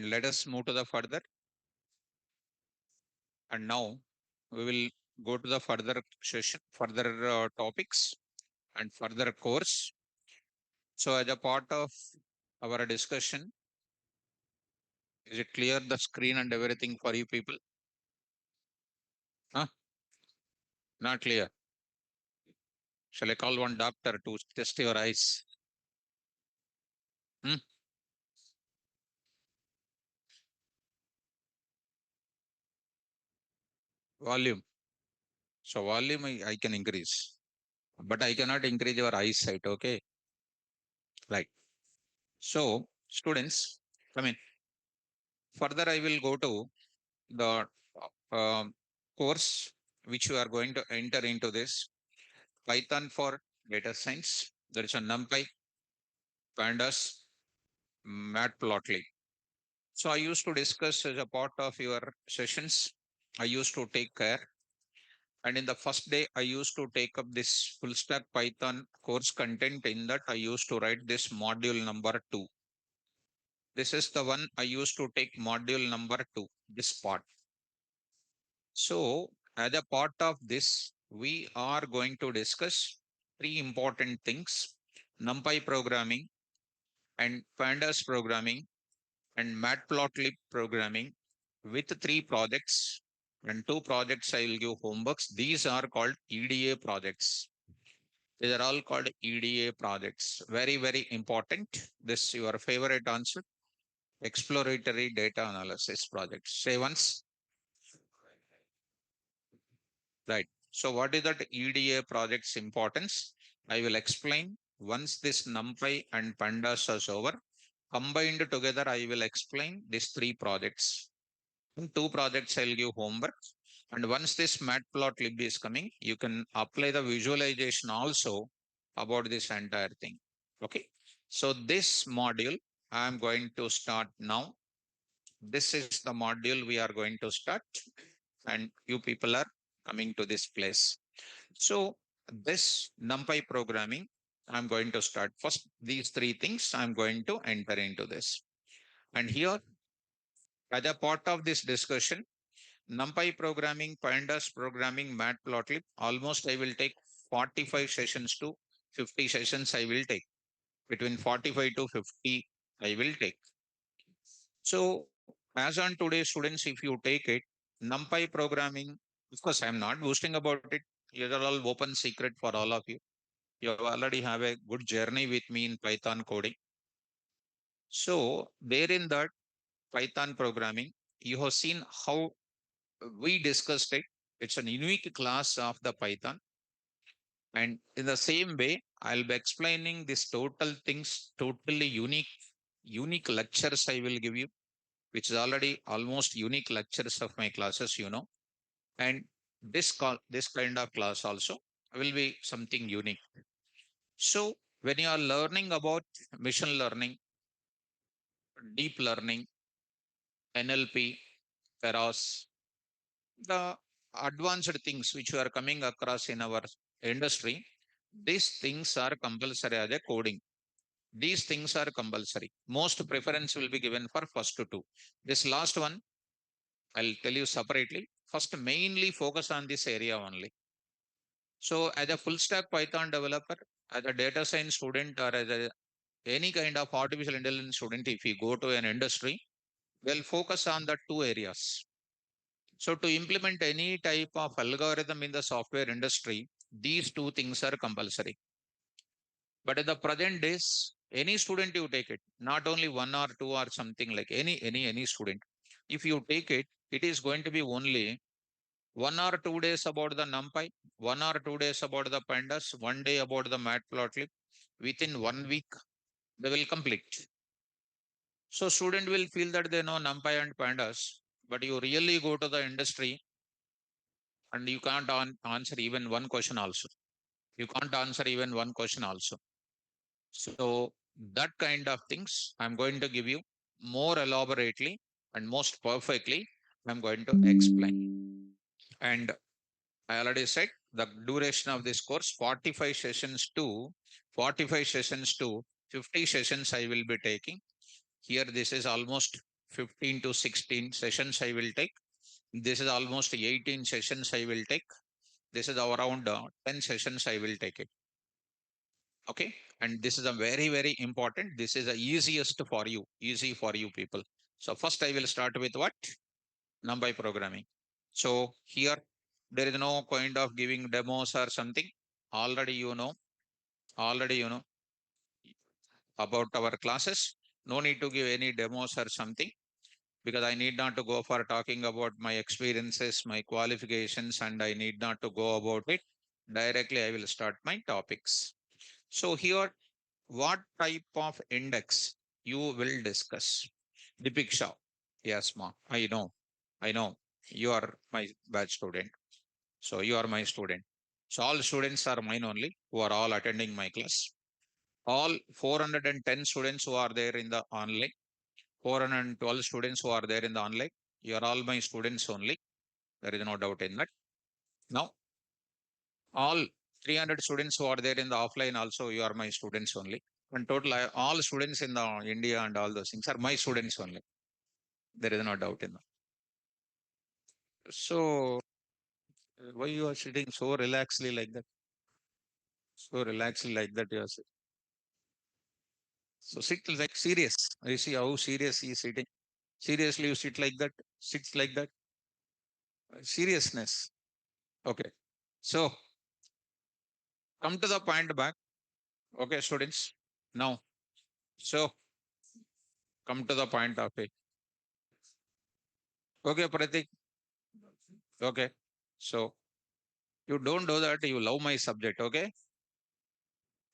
and let us move to the further. And now we will go to the further session, further topics and further course. So as a part of our discussion, is it clear the screen and everything for you people? Huh? Not clear. Shall I call one doctor to test your eyes? Hmm? Volume. So volume I can increase, but I cannot increase your eyesight. Okay. Right. So students, come in. Further, I will go to the course which you are going to enter into this Python for data science. There is a NumPy, Pandas, Matplotlib. So I used to discuss as a part of your sessions. I used to take care. And in the first day, I used to take up this full stack Python course content. In that, I used to write this module number 2. This is the one I used to take module number 2, this part. So as a part of this, we are going to discuss three important things: NumPy programming and Pandas programming and Matplotlib programming with three projects, and two projects I will give homeworks. These are called EDA projects. These are all called EDA projects. Very, very important. This your favorite answer. Exploratory data analysis project. Say once. Right. So what is that EDA project's importance? I will explain once this NumPy and Pandas is over. Combined together, I will explain these three projects. In two projects, I'll give homework. And once this matplotlib is coming, you can apply the visualization also about this entire thing. Okay. So this module, I'm going to start now. This is the module we are going to start, and you people are coming to this place. So this NumPy programming, I'm going to start first. These three things I'm going to enter into this. And here, as a part of this discussion, NumPy programming, Pandas programming, Matplotlib, almost I will take 45 sessions to 50 sessions I will take. Between 45 to 50 I will take. So as on today, students, if you take it, NumPy programming, of course, I'm not boasting about it. These are all open secret for all of you. You already have a good journey with me in Python coding. So there in that Python programming, you have seen how we discussed it. It's an unique class of the Python. And in the same way, I'll be explaining this total things, totally unique lectures I will give you, which is already almost unique lectures of my classes, you know. And this kind of class also will be something unique. So when you are learning about machine learning, deep learning, NLP, Keras, the advanced things which you are coming across in our industry, these things are compulsory as a coding. These things are compulsory. Most preference will be given for first two. This last one, I'll tell you separately. First, mainly focus on this area only. So as a full stack Python developer, as a data science student, or as any kind of artificial intelligence student, if you go to an industry, we'll focus on the two areas. So to implement any type of algorithm in the software industry, these two things are compulsory. But in the present days, any student you take it, not only one or two or something like any student, if you take it, it is going to be only 1 or 2 days about the NumPy, 1 or 2 days about the Pandas, 1 day about the Matplotlib. Within 1 week, they will complete. So student will feel that they know NumPy and Pandas, but you really go to the industry and you can't answer even one question also. You can't answer even one question also. So that kind of things I'm going to give you more elaborately and most perfectly. I'm going to explain. And I already said the duration of this course 45 sessions to 45 sessions to 50 sessions I will be taking. Here this is almost 15 to 16 sessions I will take. This is almost 18 sessions I will take. This is around 10 sessions I will take it. Okay. And this is a very, very important. This is the easiest for you, easy for you people. So first I will start with what? NumPy programming. So here there is no point of giving demos or something. Already you know about our classes. No need to give any demos or something because I need not to go for talking about my experiences, my qualifications, and I need not to go about it. Directly, I will start my topics. So here, what type of index you will discuss? Dipiksha. Yes, ma. I know. I know. You are my batch student. So you are my student. So all students are mine only who are all attending my class. All 410 students who are there in the online, 412 students who are there in the online, you are all my students only. There is no doubt in that. Now, all 300 students who are there in the offline also, you are my students only. And total, all students in the India and all those things are my students only. There is no doubt in that. So, why you are sitting so relaxedly like that? So relaxedly like that, you are sitting. So sit like serious. You see how serious he is sitting. Seriously, you sit like that. Sits like that. Seriousness. Okay. So come to the point back. Okay, students. Now, so come to the point of it. Okay, Pratik. Okay. So you don't do that. You love my subject. Okay.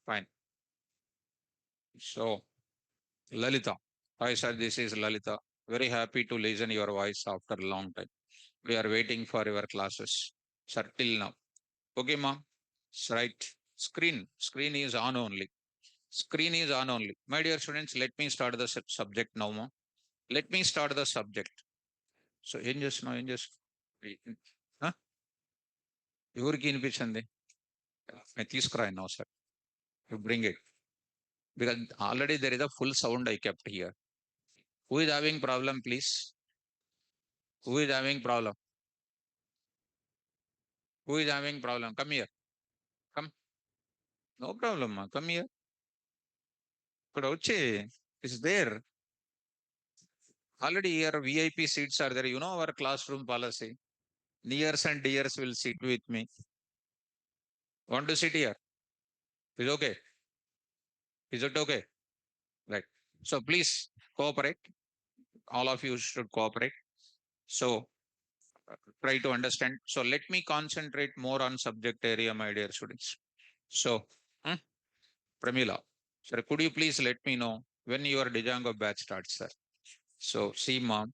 Fine. So Lalita. Hi, sir. This is Lalita. Very happy to listen your voice after a long time. We are waiting for your classes. Sir, till now. Okay, ma'am. Right. Screen is on only. Screen is on only. My dear students, let me start the subject now, ma'am. Let me start the subject. So ఏం చేస్తున్నావు ఏం చేస్తున్నావు ఎవరికి వినిపించింది నేను తీసుకురాను sir you bring it because already there is a full sound I kept here. Who is having problem, please? Who is having problem? Who is having problem? Come here. Come. No problem, ma. Come here. ఇక్కడ వచ్చి is there. Already here VIP seats are there. You know our classroom policy. Nears and dears will sit with me. Want to sit here? Is okay. Is it okay? Right. So please cooperate. All of you should cooperate. So try to understand. So let me concentrate more on subject area, my dear students. So, Pramila, sir, could you please let me know when your Django batch starts, sir? So, see, mom,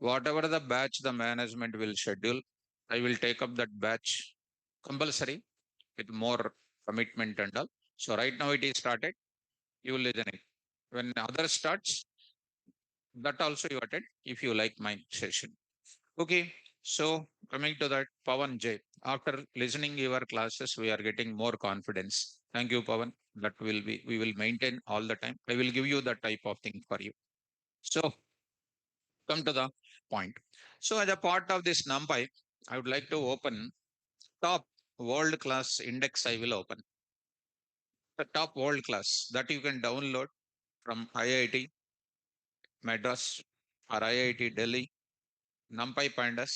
whatever the batch the management will schedule, I will take up that batch compulsory with more commitment and all. So, right now it is started. You will listen it. When others starts, that also you attend if you like my session. Okay, so coming to that, Pawan J. After listening your classes, we are getting more confidence. Thank you, Pawan. That will be we will maintain all the time. I will give you that type of thing for you. So come to the point. So as a part of this NumPy, I would like to open top world class index. I will open the top world class that you can download from IIT Madras or IIT Delhi. NumPy Pandas,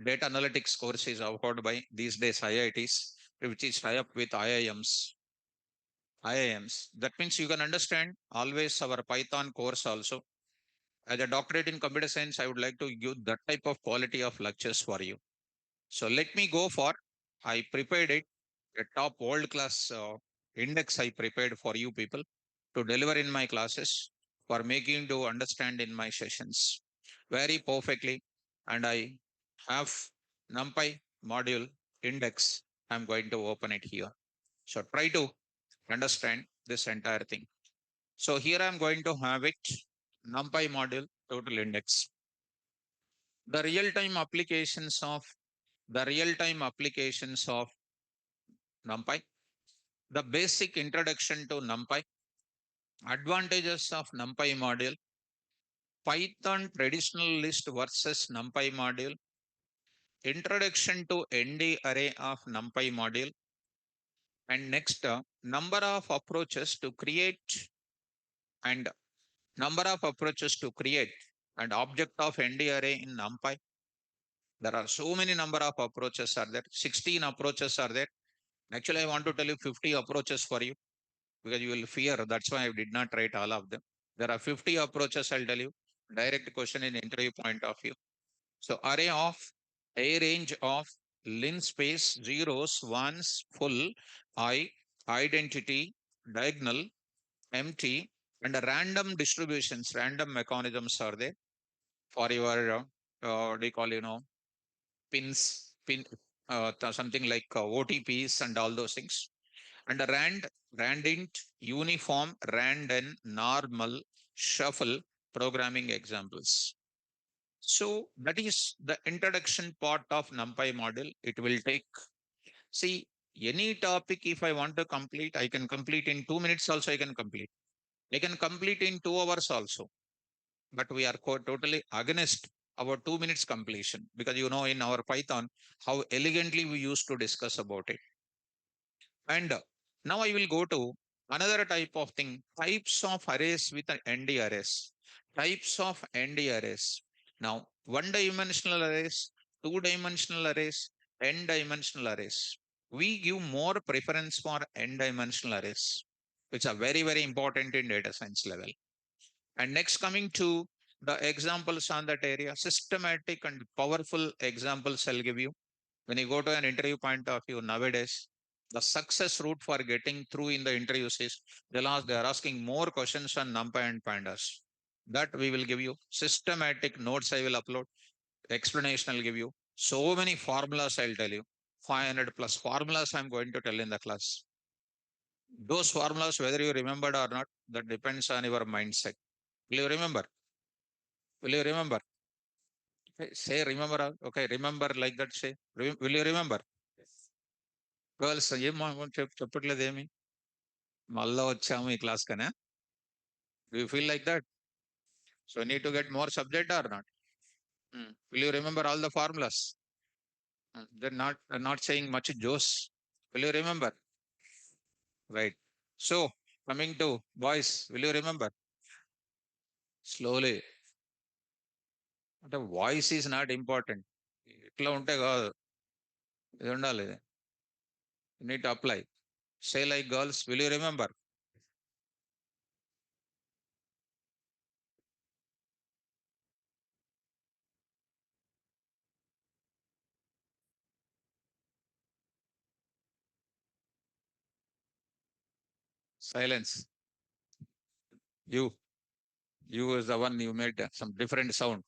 data analytics course is offered by these days IITs, which is tie up with IIMs. IIMs. That means you can understand always our Python course also. As a doctorate in computer science, I would like to give that type of quality of lectures for you. So let me go for, I prepared it, a top world class index I prepared for you people to deliver in my classes for making to understand in my sessions very perfectly. And I have NumPy module index. I'm going to open it here. So try to understand this entire thing. So here I'm going to have it NumPy module total index. The real-time applications of NumPy, the basic introduction to NumPy, advantages of NumPy module, Python traditional list versus NumPy module, introduction to ND array of NumPy module, and next, number of approaches to create and number of approaches to create an object of ND array in NumPy. There are so many number of approaches are there. 16 approaches are there. Actually, I want to tell you 50 approaches for you because you will fear. That's why I did not write all of them. There are 50 approaches, I'll tell you. Direct question in interview point of view. So array of a range of linspace zeros, ones, full, I, identity, diagonal, empty, and random distributions, random mechanisms are there for your, what do you call, something like OTPs and all those things. And a randint, uniform, random, normal, shuffle programming examples. So that is the introduction part of NumPy model. It will take, see, any topic if I want to complete, I can complete in 2 minutes also, I can complete. I can complete in 2 hours also. But we are totally against our 2 minutes completion because in our Python, how elegantly we used to discuss about it. And now I will go to another type of thing, types of arrays with an ND arrays. Types of ND arrays. Now, one-dimensional arrays, two-dimensional arrays, n-dimensional arrays. We give more preference for n-dimensional arrays, which are very, very important in data science level. And next, coming to the examples on that area, systematic and powerful examples I'll give you. When you go to an interview point of view nowadays, the success route for getting through in the interviews is they are asking more questions on NumPy and Pandas. That we will give you. Systematic notes I will upload. Explanation I'll give you. So many formulas I'll tell you. 500 plus formulas I'm going to tell in the class. Those formulas, whether you remembered or not, that depends on your mindset. Will you remember? Will you remember? Say remember. Okay, remember like that. Say, will you remember? Girls ఏం చెప్పట్లేదు ఏమి మళ్ళా వచ్చాము ఈ class కనే do you feel like that so need to get more subject or not will you remember all the formulas then not saying much those will you remember right so coming to boys will you remember slowly అంటే voice is not important ఇట్లా ఉంటే కాదు ఇది ఉండాలి need to apply say like girls will you remember silence you you is the one you made some different sound.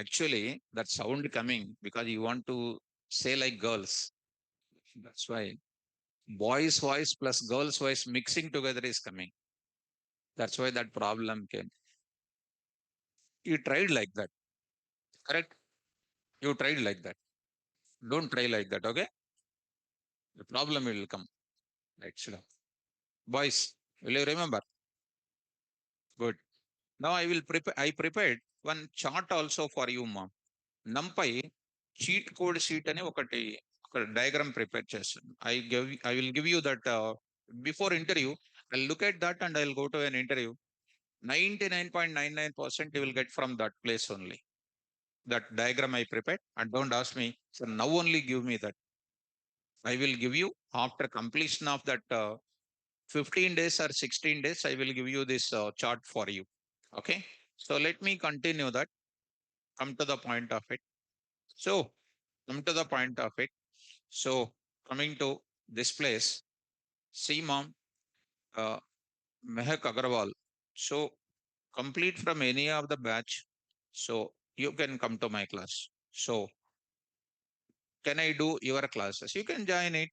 Actually, that sound coming because you want to say like girls. That's why boys' voice plus girls' voice mixing together is coming. That's why that problem came. You tried like that, correct? You tried like that. Don't try like that, okay? The problem will come. Right, Shila. Boys, will you remember? Good. Now I will prepare. I prepared one chart also for you, mom. NumPy cheat code sheet అని ఒకటి ఒక diagram prepare చేస్తాను. I will give you that before interview. I'll look at that and I'll go to an interview. 99.99% you will get from that place only. That diagram I prepared, and don't ask me. So now only give me that. I will give you after completion of that 15 days or 16 days. I will give you this chart for you. Okay. So let me continue that. Come to the point of it. So come to the point of it. So coming to this place, see mom, Mehak Agarwal. So complete from any of the batch. So you can come to my class. So can I do your classes? You can join it.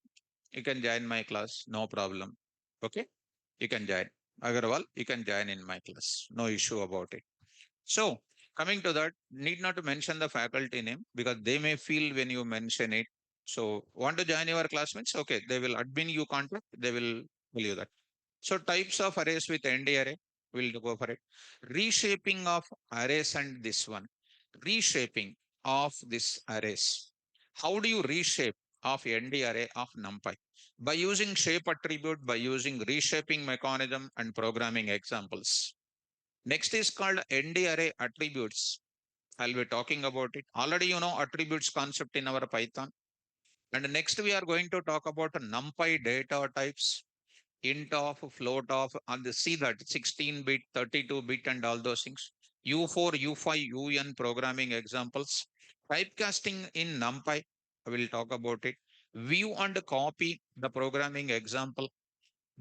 You can join my class. No problem. Okay. You can join. Agarwal, you can join in my class. No issue about it. So coming to that, need not to mention the faculty name because they may feel when you mention it. So want to join your classmates? Okay, they will admin you contact. They will tell you that. So types of arrays with ND array. We'll go for it. Reshaping of arrays and this one. Reshaping of this arrays. How do you reshape of ND array of NumPy? By using shape attribute, by using reshaping mechanism and programming examples. Next is called ND array attributes. I'll be talking about it. Already you know attributes concept in our Python. And next we are going to talk about NumPy data types, int of, float of, and see that 16-bit, 32-bit, and all those things. U4, U5, UN programming examples. Typecasting in NumPy, I will talk about it. View and copy the programming example.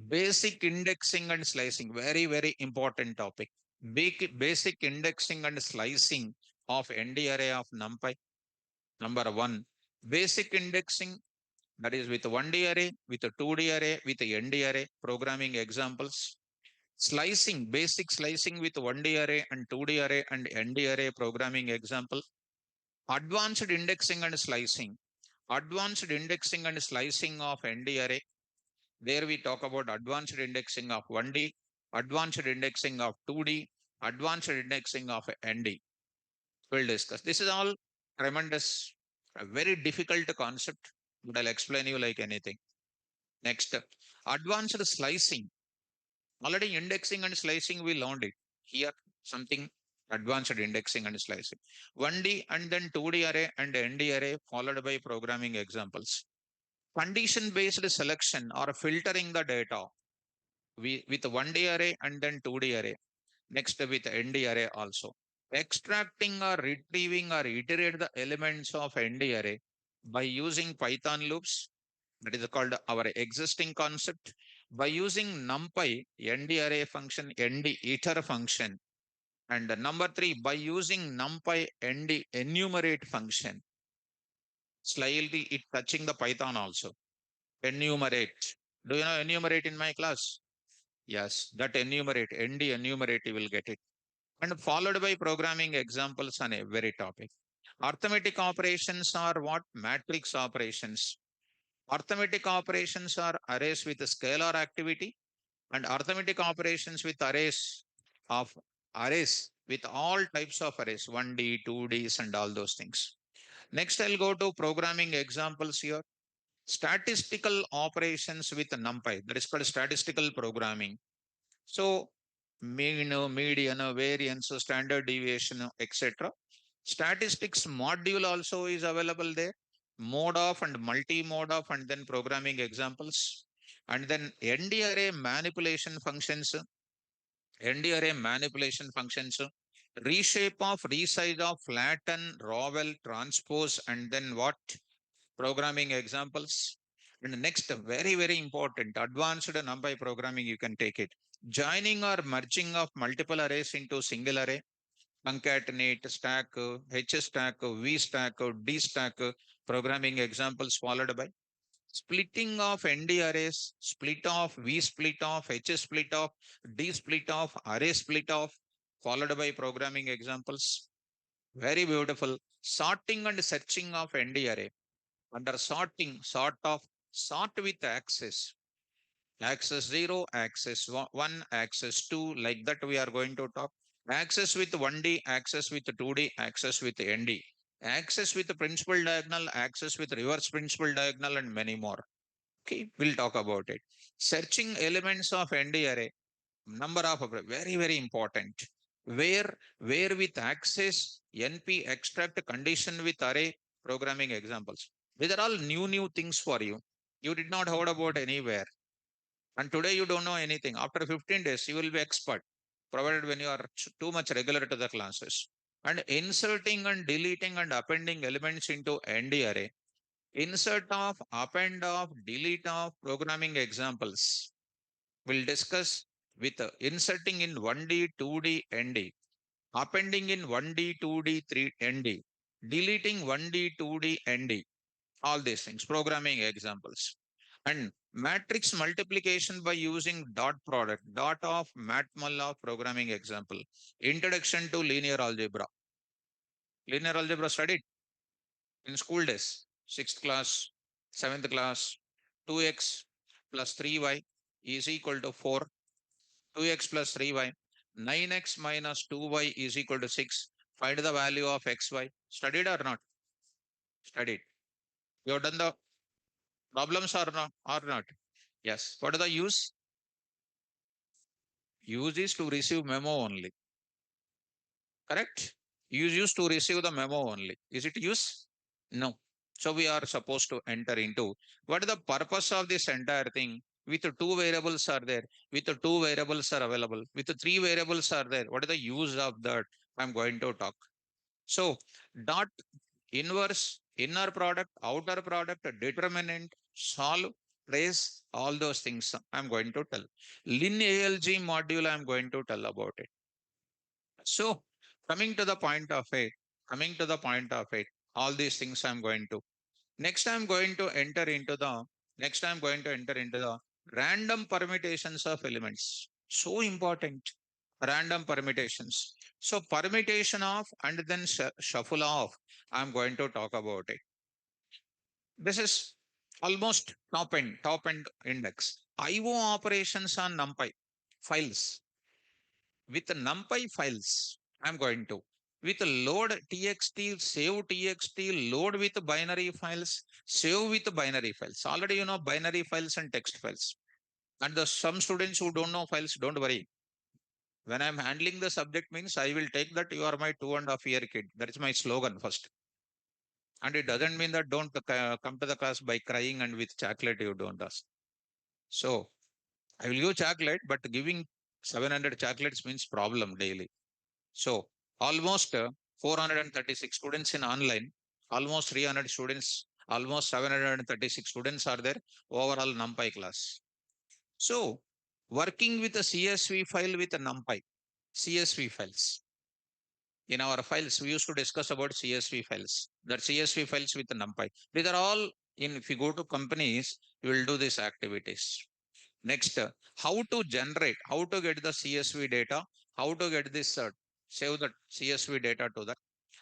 Basic indexing and slicing, very, very important topic. Basic indexing and slicing of ND array of NumPy. Number one, basic indexing, that is with 1D array, with a 2D array, with a ND array, programming examples. Slicing, basic slicing with 1D array and 2D array and ND array, programming example. Advanced indexing and slicing. Advanced indexing and slicing of ND array. There we talk about advanced indexing of 1D, advanced indexing of 2D, advanced indexing of ND. We'll discuss. This is all tremendous, a very difficult concept, but I'll explain you like anything. Next, advanced slicing. Already indexing and slicing, we learned it. Here, something advanced indexing and slicing. 1D and then 2D array and ND array followed by programming examples. Condition-based selection or filtering the data with 1D array and then 2D array. Next with ND array also. Extracting or retrieving or iterate the elements of ND array by using Python loops, that is called our existing concept, by using NumPy ND array function, ND iter function, and number three, by using NumPy ND enumerate function. Slightly it touching the Python also. Enumerate. Do you know enumerate in my class? Yes, that enumerate, ND enumerate, you will get it. And followed by programming examples on every topic. Arithmetic operations are what? Matrix operations. Arithmetic operations are arrays with a scalar activity, and arithmetic operations with arrays with all types of arrays, 1D, 2Ds, and all those things. Next, I'll go to programming examples here. Statistical operations with NumPy, that is called statistical programming. So, mean, median, variance, standard deviation, etc. Statistics module also is available there. Mode of and multi-mode of, and then programming examples. And then ND array manipulation functions. ND array manipulation functions. Reshape of, resize of, flatten, ravel, transpose, and then what? Programming examples. And next, very, very important, advanced NumPy programming, you can take it. Joining or merging of multiple arrays into single array. Concatenate, stack, H stack, V stack, D stack, programming examples followed by splitting of ND arrays, split off, V split off, H split off, D split off, array split off, followed by programming examples. Very beautiful. Sorting and searching of ND array. Under sorting, sort with access. Access 0, access 1, access 2, like that we are going to talk. Access with 1D, access with 2D, access with ND. Access with the principal diagonal, access with reverse principal diagonal, and many more. Okay, we'll talk about it. Searching elements of ND array, number of very, very important. Where with access, NP extract condition with array, programming examples. These are all new things for you. You did not heard about anywhere. And today you don't know anything. After 15 days, you will be expert, provided when you are too much regular to the classes. And inserting and deleting and appending elements into ND array. Insert of, append of, delete of, programming examples. We'll discuss with inserting in 1D, 2D, ND. Appending in 1D, 2D, 3 ND. Deleting 1D, 2D, ND. All these things, programming examples. And matrix multiplication by using dot product, dot of matmul of programming example. Introduction to linear algebra. Linear algebra studied in school days, 6th class, 7th class. 2x plus 3y is equal to 4. 2x plus 3y. 9x minus 2y is equal to 6. Find the value of xy. Studied or not? Studied. You have done the problems or not? Or not? Yes. What is the use? Use is to receive memo only. Correct? Use used to receive the memo only. Is it use? No. So we are supposed to enter into what is the purpose of this entire thing? With two variables are there, with two variables are available, with three variables are there. What is the use of that? I'm going to talk. So dot inverse, inner product, outer product, determinant, solve, trace, all those things I'm going to tell. Lin ALG module I'm going to tell about it. So coming to the point of it, coming to the point of it, all these things I'm going to. Next I'm going to enter into the next I'm going to enter into the random permutations of elements. So important. Random permutations. So permutation of and then shuffle of. I'm going to talk about it. This is almost top end index. IO operations on NumPy files with NumPy files, I'm going to. With load txt, save txt, load with binary files, save with binary files. Already you know binary files and text files. And the some students who don't know files, don't worry. When I'm handling the subject means I will take that you are my 2.5 year kid. That is my slogan first. And it doesn't mean that don't come to the class by crying and with chocolate you don't ask. So I will give chocolate, but giving 700 chocolates means problem daily. So almost 436 students in online, almost 300 students, almost 736 students are there overall NumPy class. So working with a CSV file with a NumPy, CSV files. In our files, we used to discuss about CSV files. That CSV files with the NumPy. These are all in, if you go to companies, you will do these activities. Next, how to generate, how to get the CSV data, how to get this, save the CSV data to that.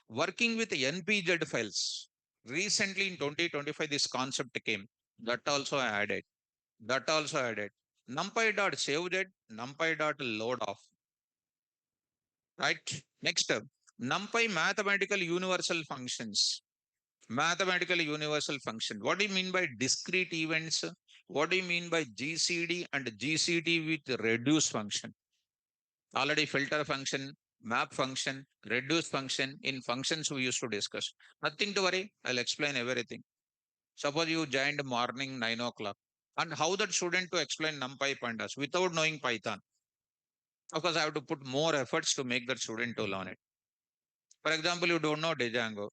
Working with NPZ files. Recently in 2025, this concept came. That also I added. That also added. NumPy.SaveZ, NumPy.LoadOff. Right? Next, NumPy mathematical universal functions. Mathematical universal function. What do you mean by discrete events? What do you mean by GCD and GCD with reduce function? Already filter function, map function, reduce function in functions we used to discuss. Nothing to worry. I'll explain everything. Suppose you joined morning 9 o'clock. And how that student to explain NumPy pandas without knowing Python? Of course, I have to put more efforts to make that student to learn it. For example, you don't know Django.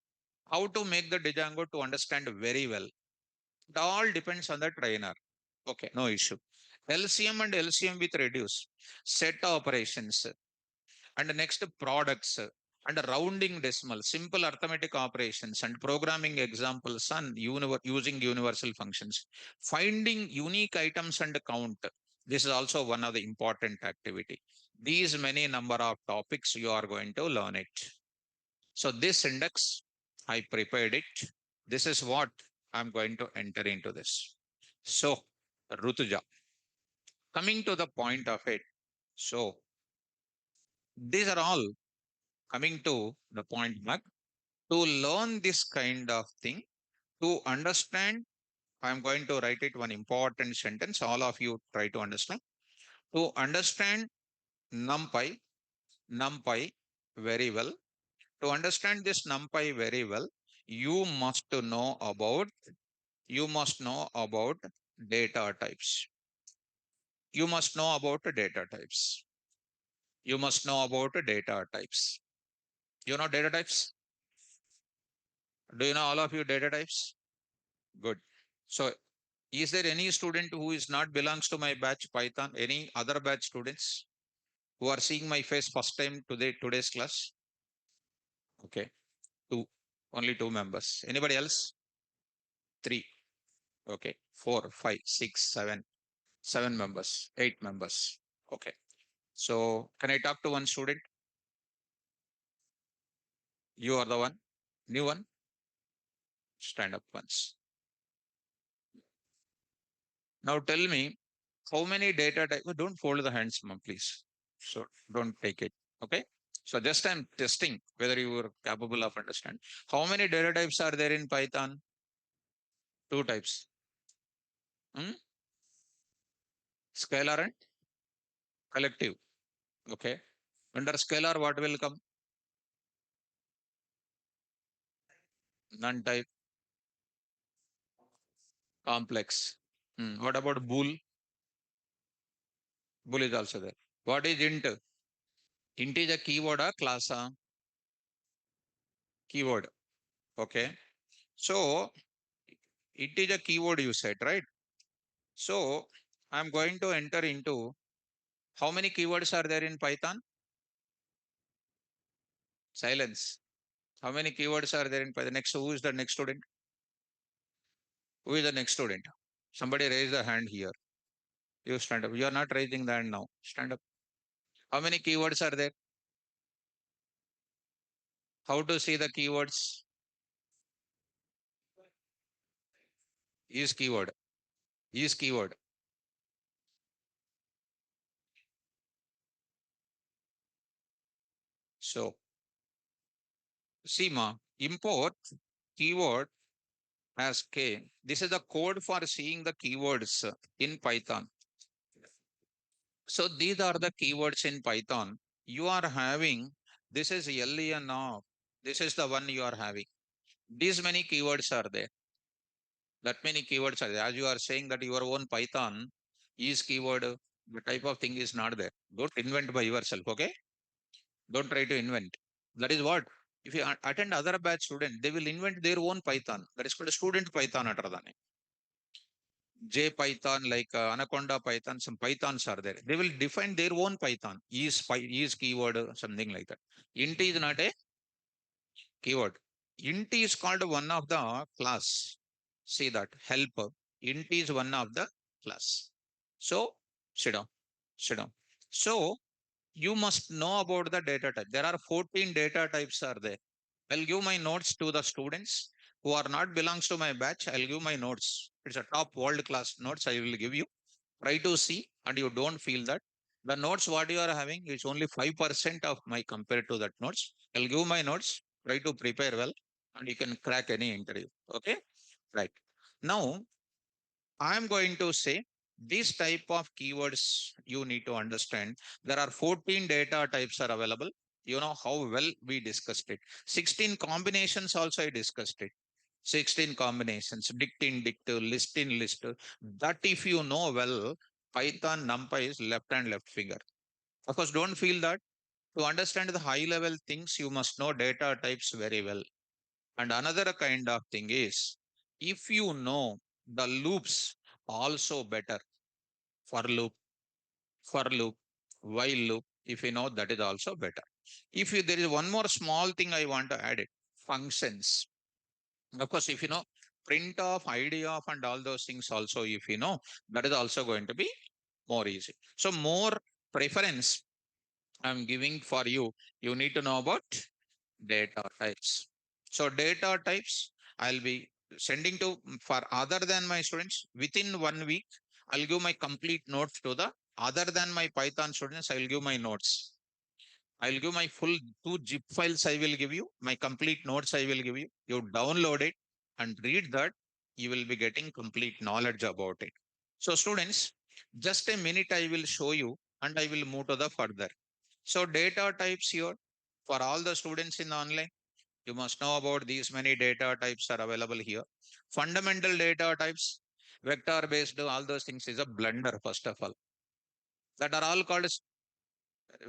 How to make the Django to understand very well? It all depends on the trainer. Okay, no issue. LCM and LCM with reduce, set operations, and next products, and rounding decimal, simple arithmetic operations, and programming examples on using universal functions. Finding unique items and count. This is also one of the important activity. These many number of topics you are going to learn it. So this index, I prepared it. This is what I'm going to enter into this. So Rutuja, coming to the point of it. So these are all coming to the point, Mark. To learn this kind of thing, to understand, I'm going to write it one important sentence. All of you try to understand. To understand NumPy, NumPy very well. To understand this NumPy very well, you must know about data types. You must know about data types. You must know about data types. You know data types? Do you know all of you data types? Good. So is there any student who is not belongs to my batch Python? Any other batch students who are seeing my face first time today's class? Okay, two, only two members. Anybody else? Three. Okay, four, five, six, seven, seven members, eight members. Okay. So can I talk to one student? You are the one. New one. Stand up once. Now tell me how many data types. Don't fold the hands, ma'am, please. So don't take it. Okay. So just I'm testing whether you are capable of understand. How many data types are there in Python? Two types. Hmm? Scalar and collective. Okay. Under scalar, what will come? None type, complex. What about bool? Bool is also there. What is int? Int is a keyword or class? Keyword. Okay. So it is a keyword you said, right? So I'm going to enter into how many keywords are there in Python? Silence. How many keywords are there in Python? Next, who is the next student? Who is the next student? Somebody raise the hand here. You stand up. You are not raising the hand now. Stand up. How many keywords are there? How to see the keywords? Is keyword. Is keyword. So, see ma, import keyword as K. This is the code for seeing the keywords in Python. So these are the keywords in Python. You are having, this is len of, this is the one you are having. These many keywords are there. That many keywords are there. As you are saying that your own Python is keyword, the type of thing is not there. Don't invent by yourself, okay? Don't try to invent. That is what? If you attend other batch student, they will invent their own Python. That is called student Python. J Python, like Anaconda Python, some Pythons are there. They will define their own Python. Is keyword, something like that. Int is not a keyword. Int is called one of the class. See that help. Int is one of the class. So sit down, sit down. So you must know about the data type. There are 14 data types are there. I'll give my notes to the students who are not belongs to my batch. I'll give my notes. It's a top world class notes I will give you. Try to see and you don't feel that. The notes what you are having is only 5% of my compared to that notes. I'll give my notes. Try to prepare well and you can crack any interview. Okay. Right. Now I'm going to say this type of keywords you need to understand. There are 14 data types are available. You know how well we discussed it. 16 combinations also I discussed it. 16 combinations, dict in dict, list in list. That if you know well, Python NumPy is left and left finger. Of course, don't feel that. To understand the high level things, you must know data types very well. And another kind of thing is, if you know the loops also better, for loop, for loop, while loop, if you know that is also better. If you, there is one more small thing I want to add it, functions. Of course, if you know print of, ID of, and all those things also, if you know, that is also going to be more easy. So more preference I'm giving for you. You need to know about data types. So data types, I'll be sending to for other than my students within 1 week. I'll give my complete notes to the other than my Python students. I'll give my notes. I'll give my full 2 zip files. I will give you my complete notes. I will give you. You download it and read that. You will be getting complete knowledge about it. So students, just a minute I will show you and I will move to the further. So data types here for all the students in online. You must know about these many data types are available here. Fundamental data types, vector based, all those things is a blunder, first of all. That are all called as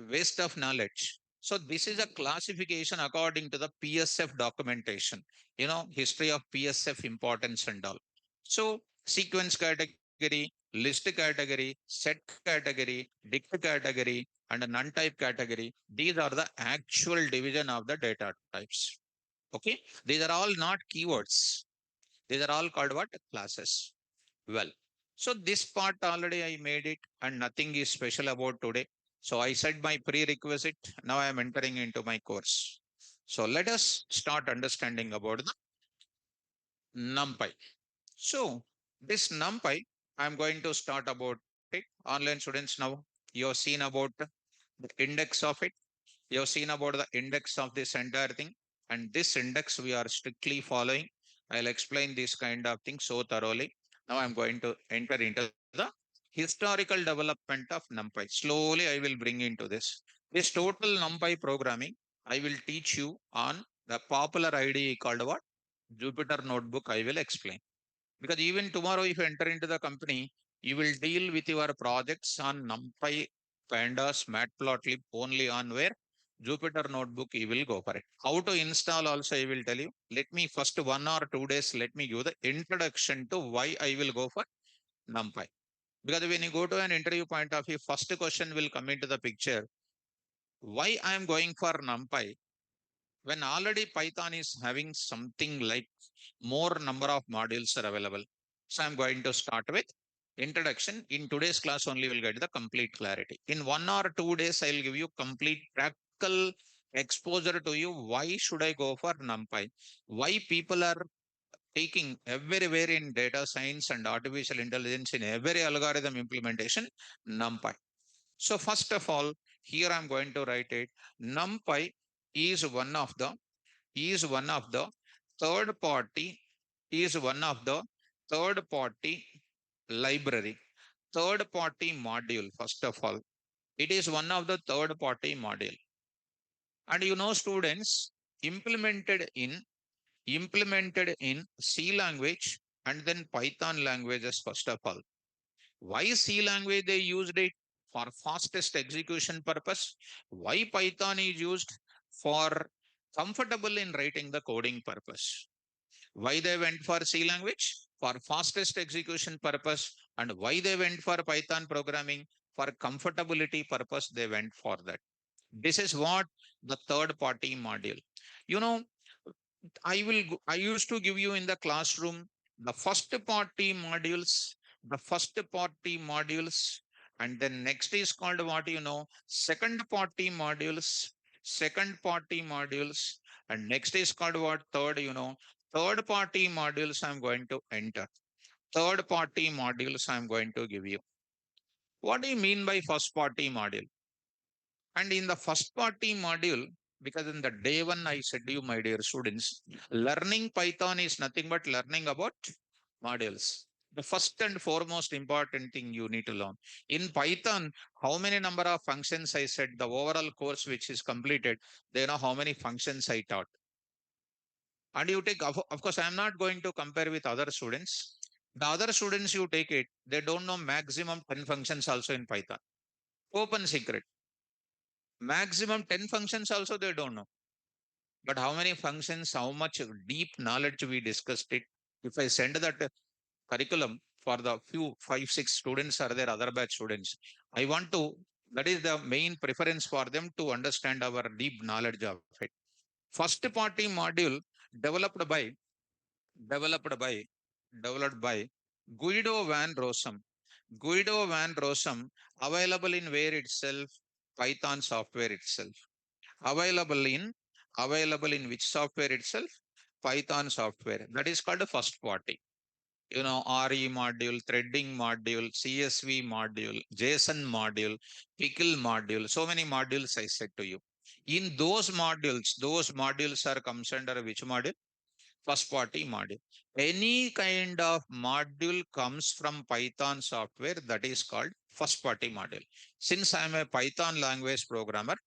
waste of knowledge. So this is a classification according to the PSF documentation, history of PSF importance and all. So sequence category, list category, set category, dict category, and a non-type category. These are the actual division of the data types. Okay. These are all not keywords. These are all called what? Classes. Well, so this part already I made it and nothing is special about today. So I said my prerequisite. Now I am entering into my course. So let us start understanding about the NumPy. So this NumPy, I'm going to start about it. Online students, now you have seen about the index of it. You have seen about the index of this entire thing. And this index we are strictly following. I'll explain this kind of thing so thoroughly. Now I'm going to enter into the historical development of NumPy. Slowly I will bring into this. This total NumPy programming, I will teach you on the popular IDE called what? Jupyter Notebook. I will explain. Because even tomorrow, if you enter into the company, you will deal with your projects on NumPy, Pandas, Matplotlib only on where Jupyter Notebook you will go for it. How to install also I will tell you. Let me first 1 or 2 days, let me give the introduction to why I will go for NumPy. Because when you go to an interview point of view, first question will come into the picture. Why I am going for NumPy when already Python is having something like more number of modules are available. So I'm going to start with introduction. In today's class only we'll get the complete clarity. In 1 or 2 days, I'll give you complete practical exposure to you. Why should I go for NumPy? Why people are taking everywhere in data science and artificial intelligence in every algorithm implementation, NumPy. So first of all, here I'm going to write it. NumPy is one of the is one of the third party is one of the third party library, third party module. First of all, it is one of the third party module. And students, implemented in C language and then Python languages. First of all, why C language they used it? For fastest execution purpose. Why Python is used? For comfortable in writing the coding purpose. Why they went for C language? For fastest execution purpose. And why they went for Python programming? For comfortability purpose, they went for that. This is what the third party module. You know, I used to give you in the classroom the first party modules, and then next is called what second party modules, and next is called what third party modules. I'm going to enter third party modules. I'm going to give you. What do you mean by first party module? And in the first party module, because in the day one, I said to you, my dear students, learning Python is nothing but learning about modules. The first and foremost important thing you need to learn. In Python, how many number of functions I said, the overall course which is completed, they know how many functions I taught. And you take, of course, I am not going to compare with other students. The other students you take it, they don't know maximum 10 functions also in Python. Open secret. Maximum 10 functions also they don't know. But how many functions, how much deep knowledge we discussed it. If I send that curriculum for the few 5, 6 students are there, other batch students, I want to, that is the main preference for them to understand our deep knowledge of it. First party module developed by, developed by, developed by Guido van Rossum. Guido van Rossum available in where itself? Python software itself. Available in which software itself? Python software. That is called a first party. RE module, threading module, CSV module, JSON module, pickle module. So many modules I said to you. In those modules are comes under which module? First party module. Any kind of module comes from Python software, that is called first party module. Since I am a Python language programmer,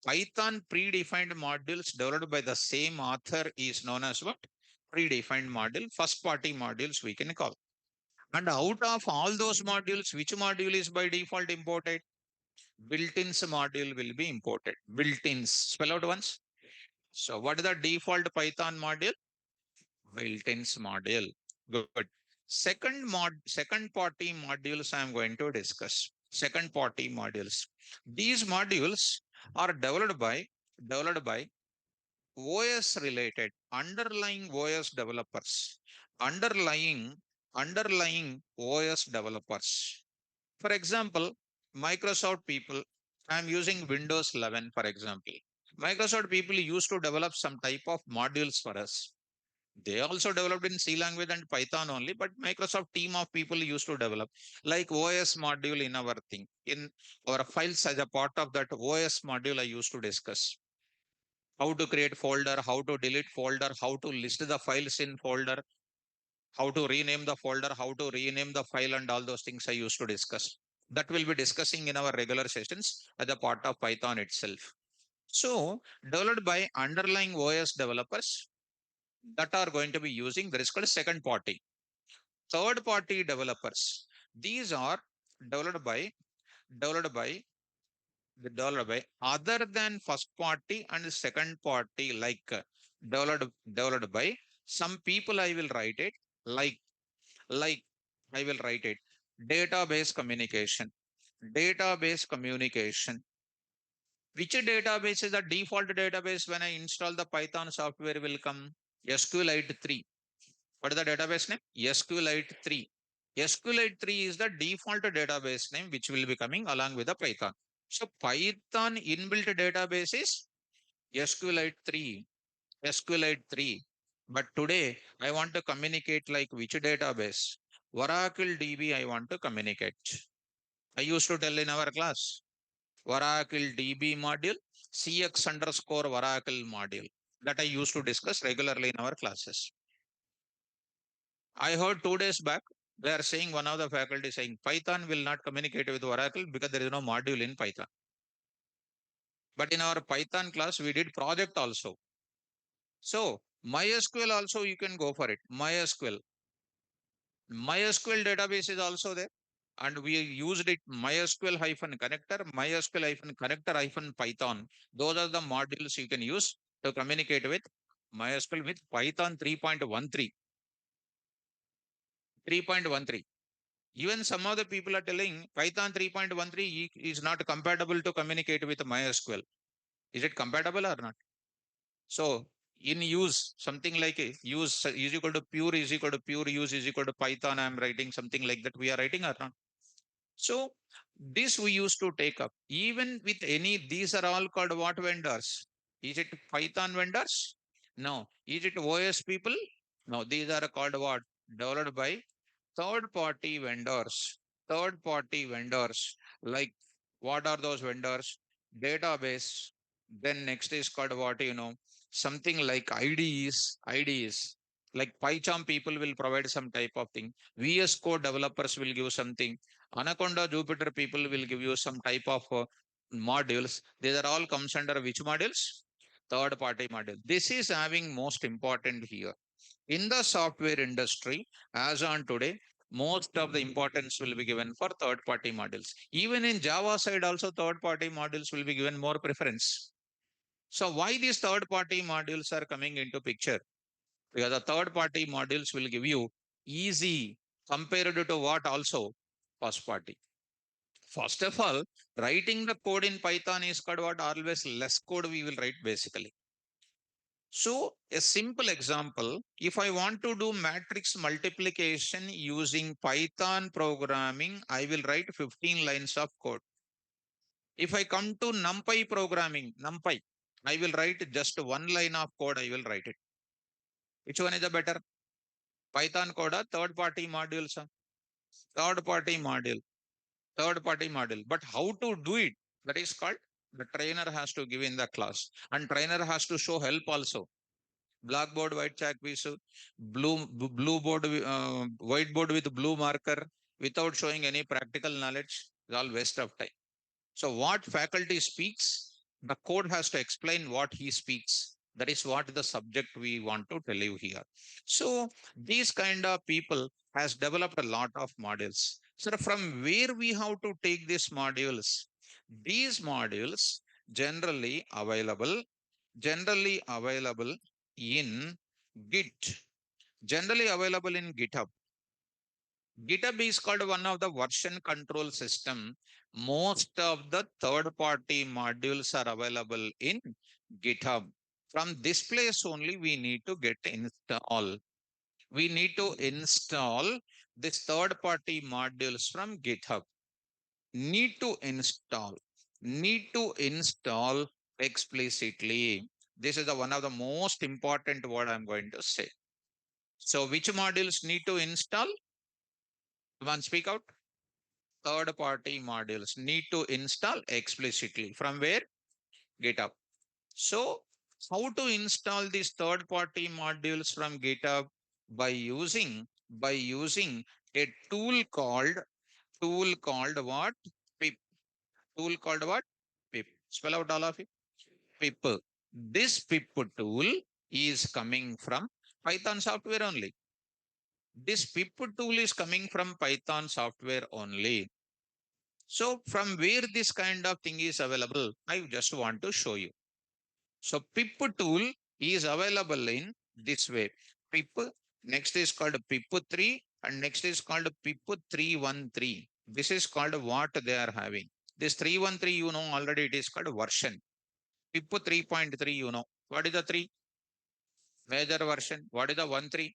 Python predefined modules developed by the same author is known as what? Predefined module, first party modules we can call. And out of all those modules, which module is by default imported? Built-ins module will be imported. Built-ins, spell out once. So what is the default Python module? Built-ins module. Good. Second party modules I am going to discuss. Second party modules. These modules are developed by OS related underlying OS developers. Underlying OS developers. For example, Microsoft people, I'm using Windows 11 for example. Microsoft people used to develop some type of modules for us. They also developed in C language and Python only, but Microsoft team of people used to develop like OS module in our thing. In our files as a part of that OS module, I used to discuss how to create folder, how to delete folder, how to list the files in folder, how to rename the folder, how to rename the file, and all those things I used to discuss. That will be discussing in our regular sessions as a part of Python itself. So, developed by underlying OS developers that are going to be using, that is called second party. Third party developers. These are developed by developed by developed by other than first party and second party, like developed by some people. I will write it like like I will write it database communication. Database communication. Which database is the default database when I install the Python software will come? SQLite 3. What is the database name? SQLite 3. SQLite 3 is the default database name which will be coming along with the Python. So Python inbuilt database is SQLite 3. SQLite 3. But today I want to communicate like which database? Oracle DB I want to communicate. I used to tell in our class Oracle DB module, CX underscore Oracle module that I used to discuss regularly in our classes. I heard 2 days back, they are saying one of the faculty saying Python will not communicate with Oracle because there is no module in Python. But in our Python class, we did project also. So MySQL also you can go for it. MySQL. MySQL database is also there. And we used it MySQL hyphen connector, MySQL hyphen connector hyphen Python. Those are the modules you can use to communicate with MySQL with Python 3.13. 3.13. Even some of the people are telling Python 3.13 is not compatible to communicate with MySQL. Is it compatible or not? So in use, something like use is equal to pure is equal to pure, use is equal to Python. I'm writing something like that. We are writing or not? So this we used to take up. Even with any, these are all called what vendors? Is it Python vendors? No. Is it OS people? No. These are called what? Developed by third party vendors. Third party vendors. Like what are those vendors? Database. Then next is called what, something like IDs. Like PyCharm people will provide some type of thing. VS Code developers will give something. Anaconda Jupyter people will give you some type of modules. These are all comes under which modules? Third party module. This is having most important here. In the software industry, as on today, most of the importance will be given for third party modules. Even in Java side also third party modules will be given more preference. So why these third party modules are coming into picture? Because the third party modules will give you easy compared to what also first party. First of all, writing the code in Python is called what? Always less code we will write basically. So a simple example, if I want to do matrix multiplication using Python programming, I will write 15 lines of code. If I come to NumPy programming, NumPy, I will write just one line of code, I will write it. Which one is the better? Python code or third party modules? Third party module. Third party module. But how to do it? That is called the trainer has to give in the class. And trainer has to show help also. Blackboard, white chalk piece, blue board, whiteboard with blue marker without showing any practical knowledge is all waste of time. So what faculty speaks, the code has to explain what he speaks. That is what the subject we want to tell you here. So these kind of people has developed a lot of modules. So from where we have to take these modules? These modules generally available, generally available in Git, generally available in GitHub. GitHub is called one of the version control system. Most of the third party modules are available in GitHub. From this place only we need to get install. We need to install this third party modules from GitHub. Need to install. Need to install explicitly. This is the one of the most important word I'm going to say. So which modules need to install? One speak out. Third party modules need to install explicitly. From where? GitHub. So how to install these third party modules from GitHub? By using a tool called what? Pip. Tool called what? Pip. Spell out all of it. Pip. This pip tool is coming from Python software only. This pip tool is coming from Python software only. So from where this kind of thing is available, I just want to show you. So pip tool is available in this way. Pip, next is called pip3 and next is called pip313. This is called what they are having. This 313, you know already, it is called version. Pip 3.3, you know. What is the 3? Major version. What is the 1.3?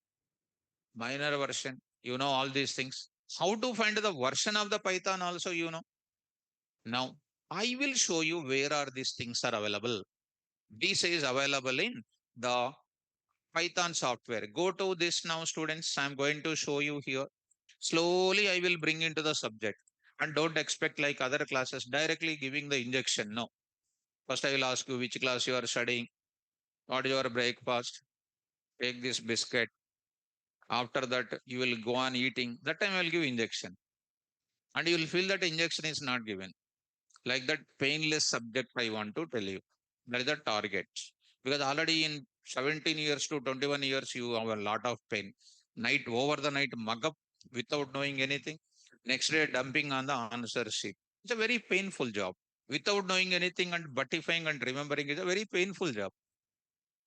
Minor version. You know all these things. How to find the version of the Python also, you know. Now, I will show you where are these things are available. This is available in the Python software. Go to this now, students. I'm going to show you here. Slowly, I will bring into the subject. And don't expect like other classes directly giving the injection. No. First, I will ask you which class you are studying. What is your breakfast? Take this biscuit. After that, you will go on eating. That time I will give injection. And you will feel that injection is not given. Like that painless subject I want to tell you. That is the target. Because already in 17 years to 21 years, you have a lot of pain. Night over the night mug up without knowing anything. Next day dumping on the answer sheet. It's a very painful job. Without knowing anything and buttifying and remembering is a very painful job.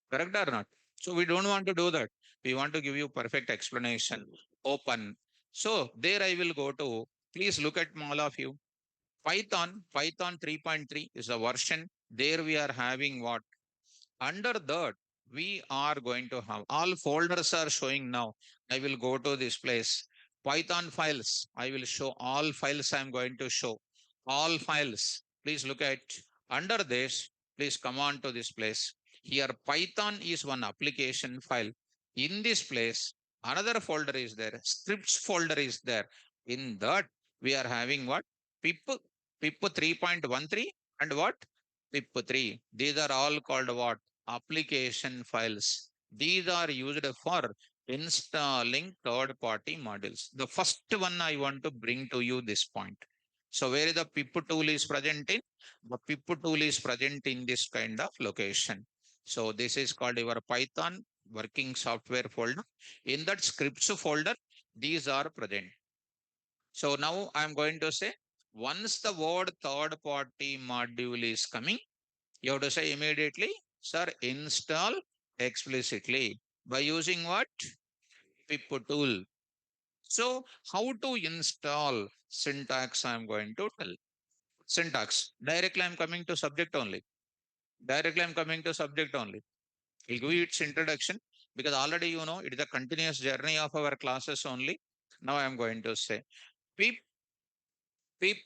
Correct or not? So we don't want to do that. We want to give you perfect explanation. Open. So there I will go to. Please look at all of you. Python 3.3 is a version. There we are having what? Under that, we are going to have all folders are showing now. I will go to this place. Python files. I will show all files I am going to show. All files. Please look at under this. Please come on to this place. Here, Python is one application file. In this place, another folder is there. Scripts folder is there. In that, we are having what? Pip, Pip 3.13 and what? Pip3. These are all called what? Application files. These are used for installing third-party modules. The first one I want to bring to you this point. So where the pip tool is present in? The pip tool is present in this kind of location. So this is called your Python working software folder. In that scripts folder, these are present. So now I'm going to say, once the word third party module is coming, you have to say immediately, sir, install explicitly by using what? Pip tool. So how to install syntax I'm going to tell. Syntax. Directly I'm coming to subject only. Directly I'm coming to subject only. I'll give you its introduction because already you know it is a continuous journey of our classes only. Now I'm going to say pip pip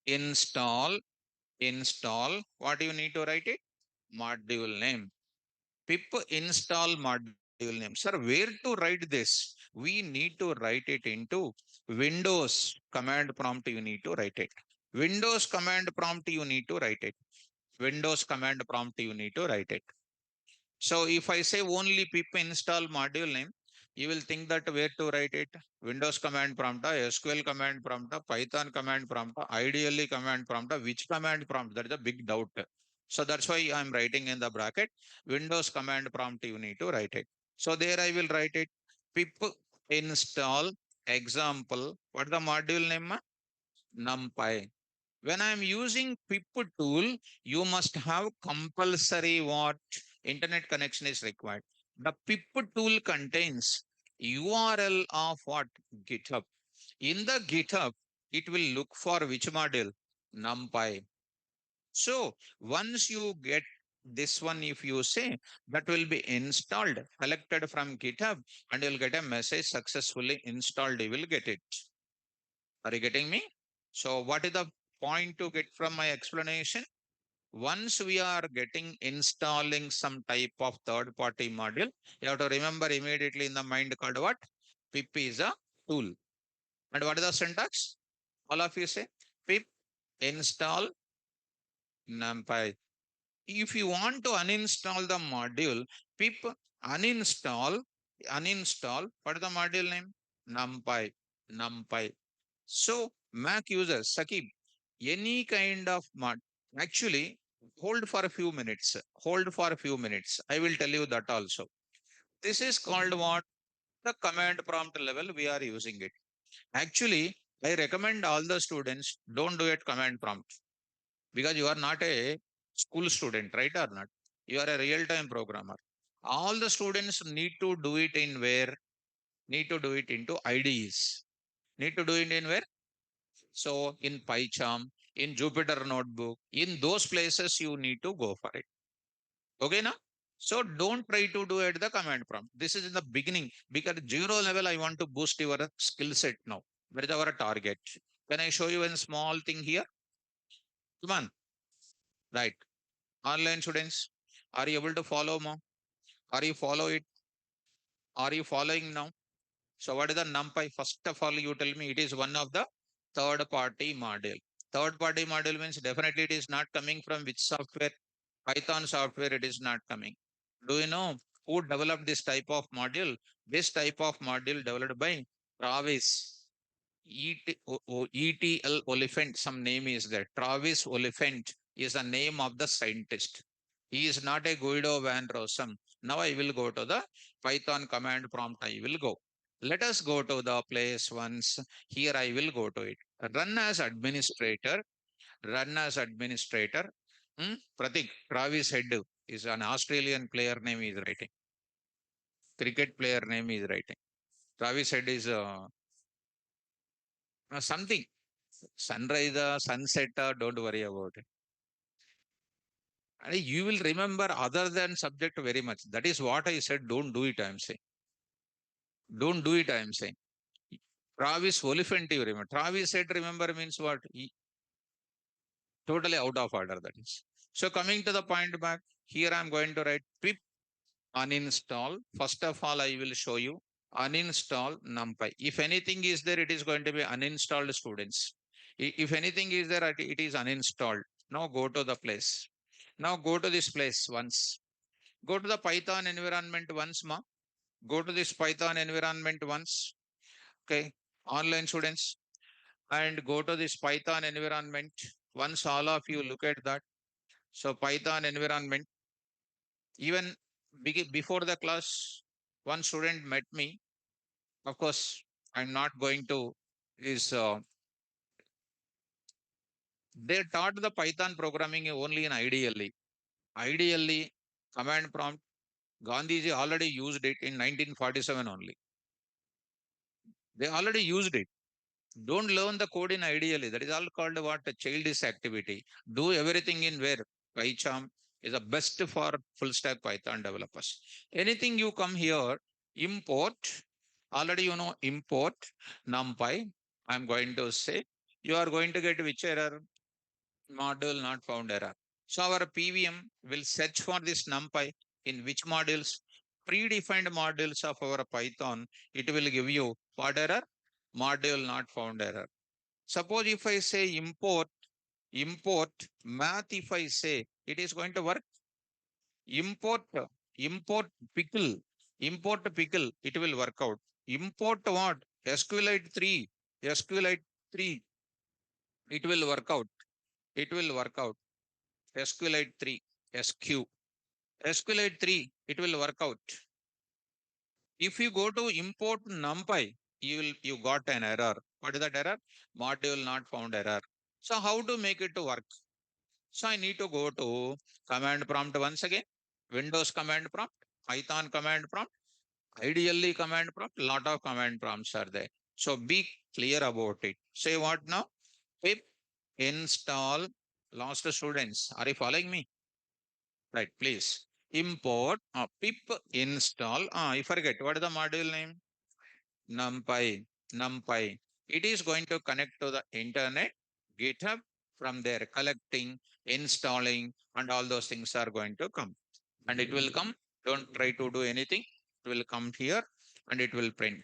install. What do you need to write it? Module name. Pip install module name. Sir, where to write this? We need to write it into Windows command prompt. You need to write it. Windows command prompt. You need to write it. Windows command prompt. You need to write it. So if I say only pip install module name, you will think that where to write it? Windows command prompt, SQL command prompt, Python command prompt, ideally command prompt, which command prompt? That is a big doubt. So that's why I'm writing in the bracket, Windows command prompt, you need to write it. So there I will write it, pip install example. What the module name? NumPy. When I'm using pip tool, you must have compulsory what? Internet connection is required. The pip tool contains URL of what? GitHub. In the GitHub, it will look for which module? NumPy. So once you get this one, if you say that will be installed, collected from GitHub, and you'll get a message successfully installed, you will get it. Are you getting me? So what is the point to get from my explanation? Once we are getting installing some type of third party module, you have to remember immediately in the mind called what? Pip is a tool. And what is the syntax? All of you say pip install NumPy. If you want to uninstall the module, pip uninstall, what is the module name? NumPy. So Mac users, Sakib, any kind of mod, actually hold for a few minutes. Hold for a few minutes. I will tell you that also. This is called what? The command prompt level we are using it. Actually, I recommend all the students don't do it command prompt because you are not a school student, right or not? You are a real-time programmer. All the students need to do it in where? Need to do it into IDEs. Need to do it in where? So in PyCharm, in Jupyter Notebook, in those places you need to go for it. Okay, now? So don't try to do at the command prompt. This is in the beginning because zero level I want to boost your skill set now. Where is our target? Can I show you a small thing here? Come on, right? Online students, are you able to follow more? Are you follow it? Are you following now? So what is the NumPy? First of all, you tell me it is one of the third party module. Third party module means definitely it is not coming from which software? Python software it is not coming. Do you know who developed this type of module? This type of module developed by Travis. ETL Oliphant, some name is there. Travis Oliphant is the name of the scientist. He is not a Guido van Rossum. Now I will go to the Python command prompt. I will go. Let us go to the place once. Here I will go to it. Run as administrator. Run as administrator. Pratik, Travis Head is an Australian player name is writing. Cricket player name is writing. Travis Head is something. Sunrise, sunset, don't worry about it. And you will remember other than subject very much. That is what I said. Don't do it, I am saying. Don't do it, I am saying. Travis Oliphant, you remember. Travis said, remember means what? Totally out of order, that is. So coming to the point back, here I am going to write pip uninstall. First of all, I will show you uninstall NumPy. If anything is there, it is going to be uninstalled students. If anything is there, it is uninstalled. Now go to the place. Now go to this place once. Go to the Python environment once, ma. Go to this Python environment once. Okay. Online students. And go to this Python environment. Once all of you look at that. So Python environment. Even before the class, one student met me. Of course, I'm not going to is they taught the Python programming only in ideally. Ideally, command prompt. Gandhiji already used it in 1947 only. They already used it. Don't learn the code in ideally. That is all called what a childish activity. Do everything in where PyCharm is the best for full stack Python developers. Anything you come here, import. Already you know import NumPy. I'm going to say you are going to get which error? Module not found error. So our PVM will search for this NumPy in which modules? Predefined modules of our Python. It will give you what error? Module not found error. Suppose if I say import math, if I say it is going to work. Import, import pickle, import pickle, it will work out. Import what? SQLite 3, SQLite 3, it will work out. It will work out. SQLite 3, SQ, SQLite 3, it will work out. If you go to import NumPy, you got an error. What is that error? Module not found error. So how to make it to work? So I need to go to command prompt once again. Windows command prompt, Python command prompt, ideally command prompt, lot of command prompts are there. So be clear about it. Say what now? Pip install lost students. Are you following me? Right, please. Import pip install. I forget. What is the module name? NumPy. NumPy. It is going to connect to the internet, GitHub. from there, collecting, installing, and all those things are going to come. And it will come. Don't try to do anything. It will come here and it will print.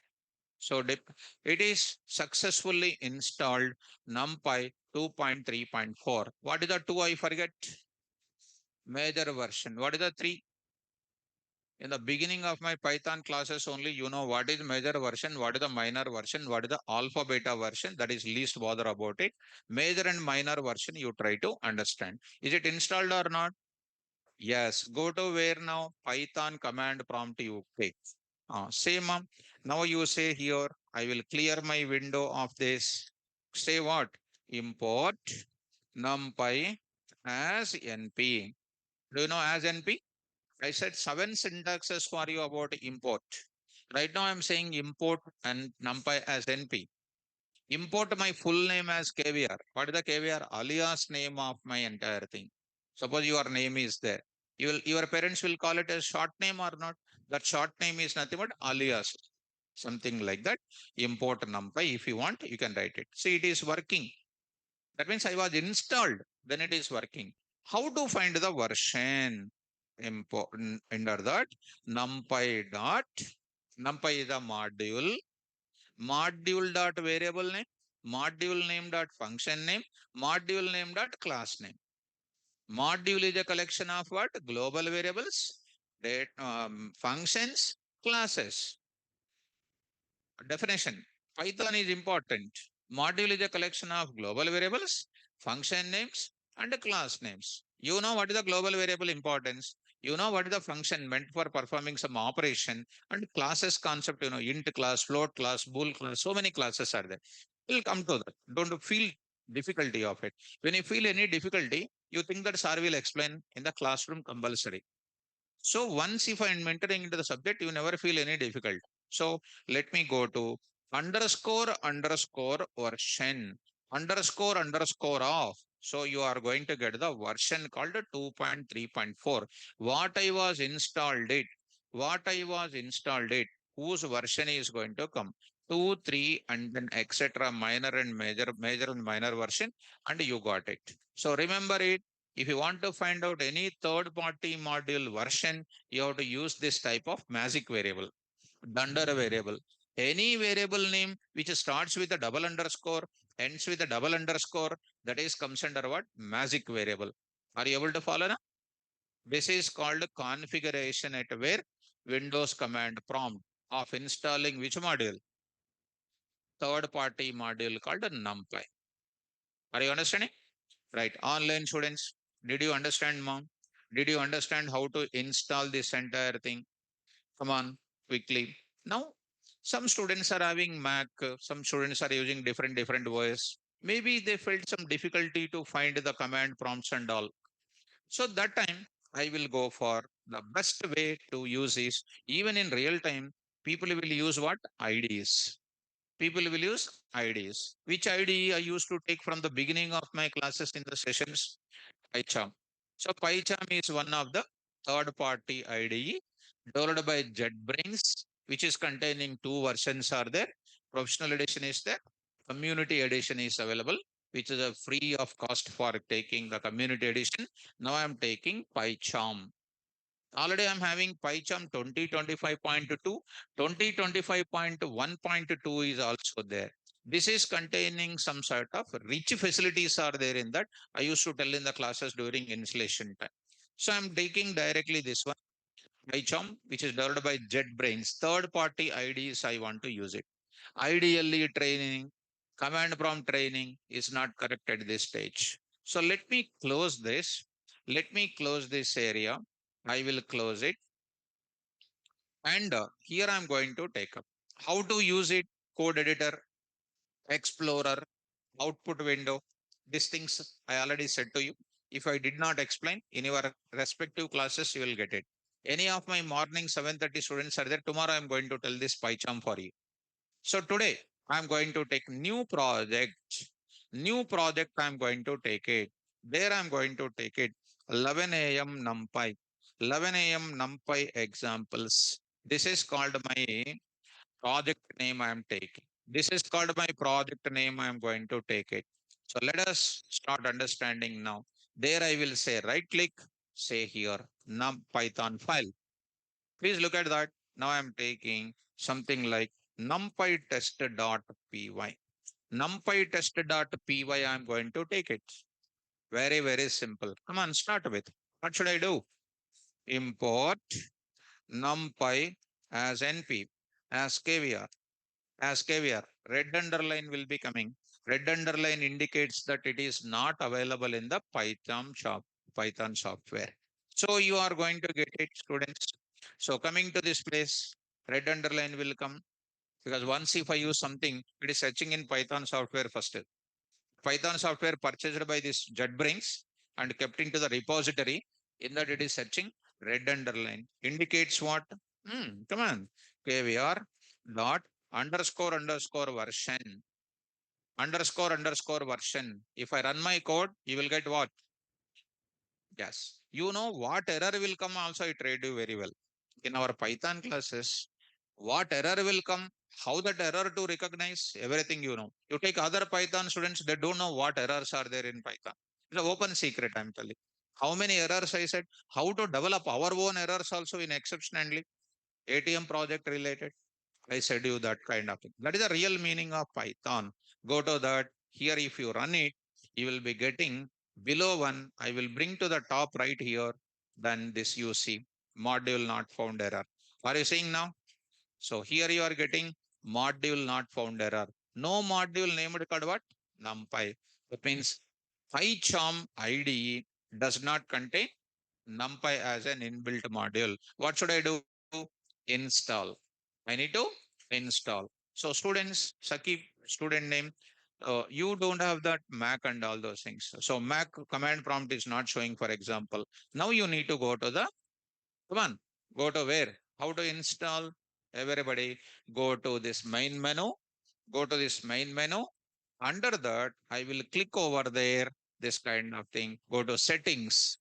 So it is successfully installed NumPy 2.3.4. What is the 2? I forget. Major version. What is the 3? In the beginning of my Python classes only, you know what is major version, what is the minor version, what is the alpha beta version. That is least bother about it. Major and minor version you try to understand. Is it installed or not? Yes. Go to where now? Python command prompt you take. Same. Now you say here, I will clear my window of this. Say what? Import NumPy as NP. Do you know as NP? I said 7 syntaxes for you about import. Right now I'm saying import and NumPy as NP. Import my full name as KVR. What is the KVR? Alias name of my entire thing. Suppose your name is there. Your parents will call it a short name or not. That short name is nothing but alias. Something like that. Import NumPy. If you want, you can write it. See, it is working. That means I was installed. Then it is working. How to find the version? Important under that NumPy dot. NumPy is a module. Module dot variable name. Module name dot function name. Module name dot class name. Module is a collection of what? Global variables, functions, classes. Definition. Python is important. Module is a collection of global variables, function names, and class names. You know what is the global variable importance. You know what is the function meant for performing some operation, and classes concept, int class, float class, bool class, so many classes are there. We'll come to that. Don't feel difficulty of it. When you feel any difficulty, you think that sir will explain in the classroom compulsory. So once if I'm entering into the subject, you never feel any difficult. So let me go to underscore version underscore of. So you are going to get the version called 2.3.4. What I was installed it, whose version is going to come. 2, 3, and then etc. Minor and major and minor version, and you got it. So remember it. If you want to find out any third party module version, you have to use this type of magic variable, dunder variable. Any variable name which starts with a double underscore, ends with a double underscore, that is comes under what? Magic variable. Are you able to follow now? This is called configuration at where Windows command prompt of installing which module? Third party module called NumPy. Are you understanding? Right. Online students, did you understand, mom? Did you understand how to install this entire thing? Come on, quickly. Now, some students are having Mac, some students are using different OS. Maybe they felt some difficulty to find the command prompts and all. So that time, I will go for the best way to use is even in real time, people will use what? IDs. People will use IDs. Which ID I used to take from the beginning of my classes in the sessions? PyCharm. So PyCharm is one of the third-party IDE developed by JetBrains, which is containing 2 versions are there. Professional edition is there. Community edition is available, which is a free of cost for taking the community edition. Now I'm taking PyCharm. Already I'm having PyCharm 2025.2, 2025.1.2 is also there. This is containing some sort of rich facilities are there in that. I used to tell in the classes during installation time. So I'm taking directly this one, PyCharm, which is developed by JetBrains. Third party IDs, I want to use it. Ideally training, command prompt training is not correct at this stage. So let me close this. Let me close this area. I will close it. And here I'm going to take up how to use it, code editor, explorer, output window. These things I already said to you. If I did not explain in your respective classes, you will get it. Any of my morning 7:30 students are there. Tomorrow I'm going to tell this PyCharm for you. So today I'm going to take new project. New project I'm going to take it. There I'm going to take it. 11 a.m. NumPy. 11 a.m. NumPy examples. This is called my project name I am taking. This is called my project name I am going to take it. So let us start understanding now. There I will say right click, say here num python file. Please look at that. Now I'm taking something like numpy test.py. Numpy test.py I'm going to take it. Very, very simple. Come on, start with. What should I do? Import numpy as np, as kvr, as kvr. Red underline will be coming. Red underline indicates that it is not available in the Python software. So you are going to get it, students. So coming to this place, red underline will come because once if I use something, it is searching in Python software first. Python software purchased by this JetBrains and kept into the repository. In that it is searching red underline indicates what? Come on, KVR dot underscore underscore version. If I run my code, you will get what? Yes. You know what error will come also, I trade you very well. In our Python classes, what error will come, how that error to recognize, everything you know. You take other Python students, they don't know what errors are there in Python. It's an open secret, I'm telling. How many errors I said, how to develop our own errors also in exception handling, ATM project related. I said you that kind of thing. That is the real meaning of Python. Go to that. Here, if you run it, you will be getting below one. I will bring to the top right here. Then this you see module not found error. Are you seeing now? So here you are getting module not found error. No module named called what? NumPy. That means PyCharm IDE does not contain NumPy as an inbuilt module. What should I do? Install. I need to install. So students, Sakib, student name, you don't have that Mac and all those things. So Mac command prompt is not showing, for example. Now you need to go to the, come on, go to where? How to install? Everybody go to this main menu. Go to this main menu. Under that, I will click over there, this kind of thing. Go to settings.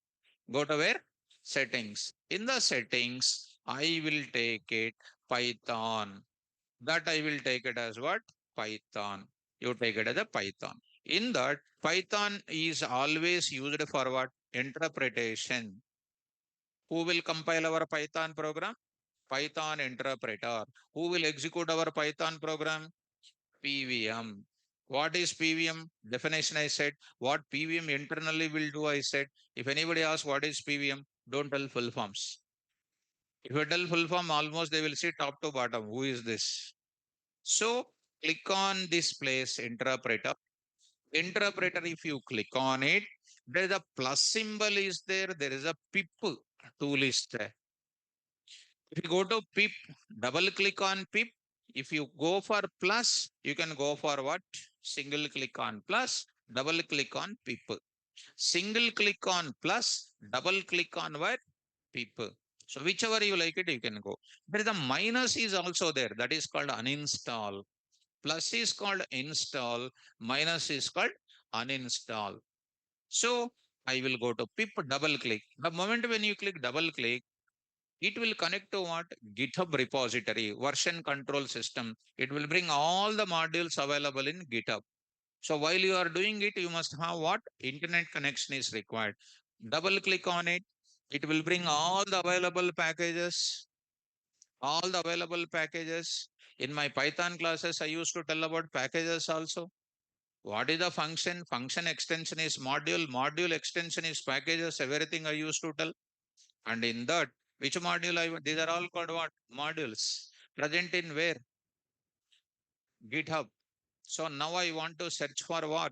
Go to where? Settings. In the settings, I will take it Python. That I will take it as what? Python. You take it as a Python. In that, Python is always used for what? Interpretation. Who will compile our Python program? Python interpreter. Who will execute our Python program? PVM. What is PVM? Definition I said. What PVM internally will do, I said. If anybody asks what is PVM, don't tell full forms. If you tell full form, almost they will see top to bottom. Who is this? So click on this place, interpreter. Interpreter, if you click on it, there is a plus symbol is there. There is a pip tool is there. If you go to pip, double click on pip. If you go for plus, you can go for what? Single click on plus, double click on pip. Single click on plus, double click on what? Pip. So whichever you like it, you can go. There is a minus is also there. That is called uninstall. Plus is called install. Minus is called uninstall. So I will go to pip, double click. The moment when you click double click, it will connect to what? GitHub repository, version control system. It will bring all the modules available in GitHub. So while you are doing it, you must have what? Internet connection is required. Double click on it. It will bring all the available packages. All the available packages. In my Python classes, I used to tell about packages also. What is the function? Function extension is module. Module extension is packages. Everything I used to tell. And in that, which module these are all called what? Modules. Present in where? GitHub. So now I want to search for what?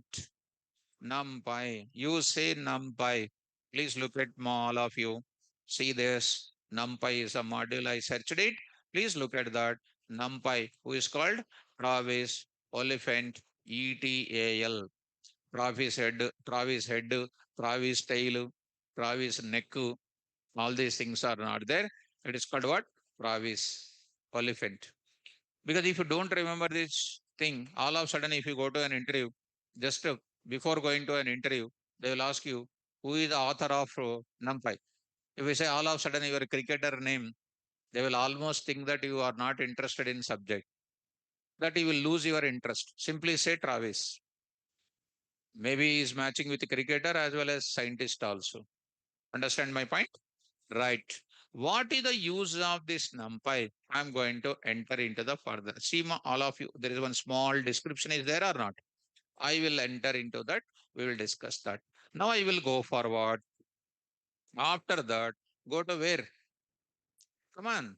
NumPy. You say NumPy. Please look at all of you. See this. NumPy is a module. I searched it. Please look at that. NumPy, who is called Travis Oliphant ETAL. Travis head, Travis head, Travis tail, Travis neck. All these things are not there. It is called what? Travis Oliphant. Because if you don't remember this thing, all of a sudden, if you go to an interview, just before going to an interview, they will ask you, who is the author of NumPy? If you say all of a sudden your cricketer name, they will almost think that you are not interested in subject, that you will lose your interest. Simply say Travis. Maybe is matching with cricketer as well as scientist also. Understand my point? Right. What is the use of this NumPy? I'm going to enter into the further. See, all of you, there is one small description is there or not? I will enter into that. We will discuss that. Now I will go forward. After that, go to where? Come on.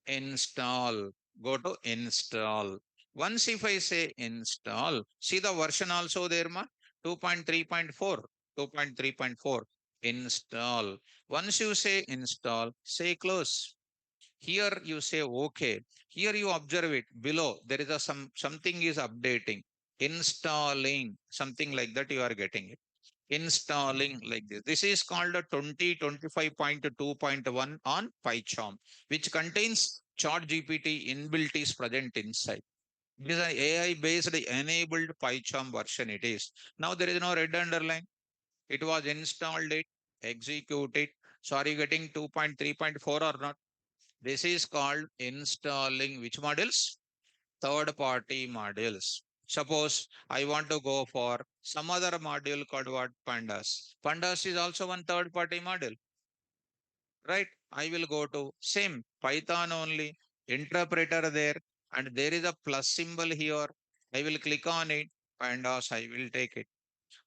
Install. Go to install. Once if I say install, see the version also there, ma? 2.3.4. 2.3.4. Install. Once you say install, say close. Here you say okay. Here you observe it below. There is a something is updating. Installing. Something like that you are getting it. Installing like this. This is called a 2025.2.1 on PyCharm, which contains Chart GPT inbuilt is present inside. It is an AI based enabled PyCharm version. It is. Now there is no red underline. It was installed it, execute it. So are you getting 2.3.4 or not? This is called installing which modules? Third party modules. Suppose I want to go for some other module called what? Pandas. Pandas is also one third party module, right? I will go to same Python only, interpreter there, and there is a plus symbol here. I will click on it. Pandas, I will take it.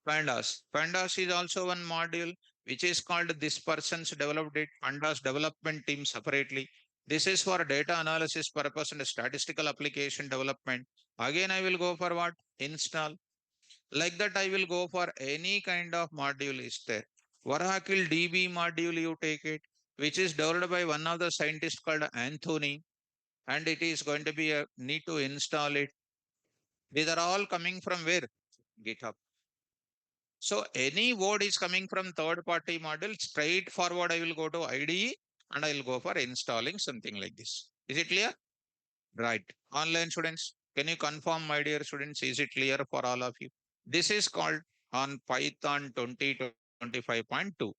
Pandas. Pandas is also one module which is called this person's developed it. Pandas development team separately. This is for data analysis purpose and statistical application development. Again, I will go for what? Install. Like that, I will go for any kind of module is there. Oracle DB module, you take it, which is developed by one of the scientists called Anthony, and it is going to be a need to install it. These are all coming from where? GitHub. So any word is coming from third party model, straightforward I will go to IDE and I will go for installing something like this. Is it clear? Right. Online students, can you confirm, my dear students, is it clear for all of you? This is called on Python 2025.2.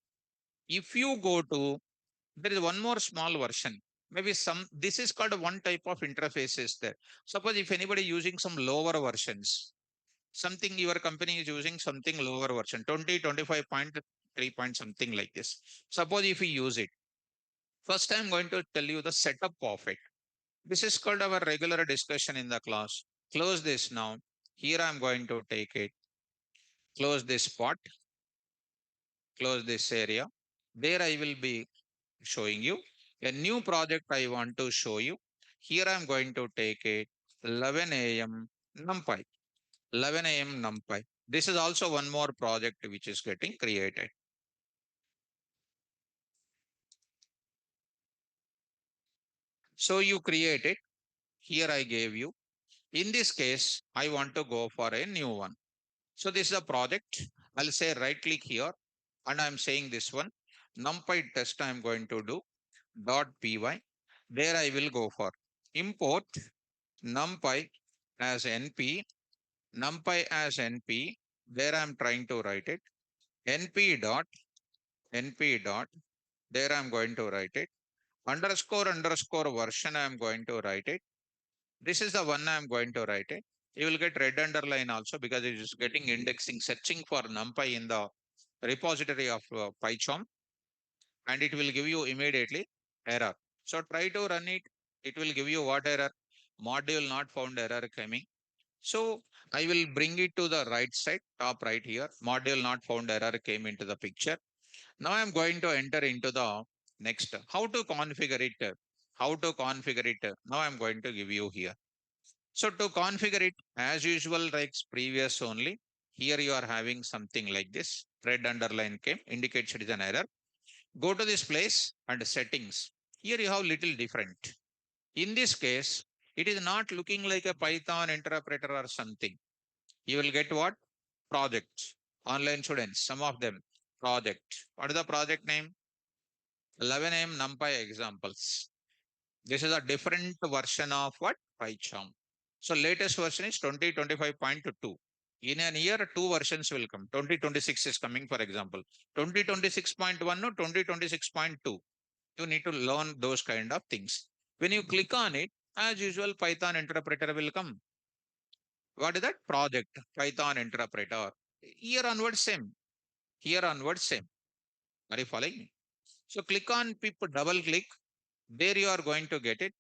If you go to, there is one more small version. Maybe this is called one type of interfaces there. Suppose if anybody using some lower versions, something your company is using something lower version 2025.3 point something like this. Suppose if we use it, first I'm going to tell you the setup of it. This is called our regular discussion in the class. Close this now. Here I'm going to take it, close this spot, close this area. There I will be showing you a new project I want to show you. Here I'm going to take it 11 a.m. NumPy. 11 a.m. NumPy. This is also one more project which is getting created. So you create it. Here I gave you. In this case, I want to go for a new one. So this is a project. I'll say right click here and I'm saying this one. NumPy test I'm going to do .py. There I will go for import NumPy as NP. NumPy as NP. There I'm trying to write it. NP dot NP dot. There I'm going to write it. Underscore underscore version I'm going to write it. This is the one I'm going to write it. You will get red underline also because it is getting indexing, searching for NumPy in the repository of PyCharm, and it will give you immediately error. So try to run it. It will give you what error? Module not found error coming. So I will bring it to the right side, top right here. Module not found error came into the picture. Now I'm going to enter into the next. How to configure it? How to configure it? Now I'm going to give you here. So to configure it as usual, like previous only, here you are having something like this. Red underline came, indicates it is an error. Go to this place and settings. Here you have little different. In this case, it is not looking like a Python interpreter or something. You will get what? Projects. Online students, some of them. Project. What is the project name? 11 am NumPy examples. This is a different version of what? PyCharm. So latest version is 2025.2. In a year, two versions will come. 2026 is coming, for example. 2026.1 or 2026.2. You need to learn those kind of things. When you click on it, as usual, Python interpreter will come. What is that? Project, Python interpreter. Here onwards same. Here onwards same. Are you following me? So click on pip, double click. There you are going to get it.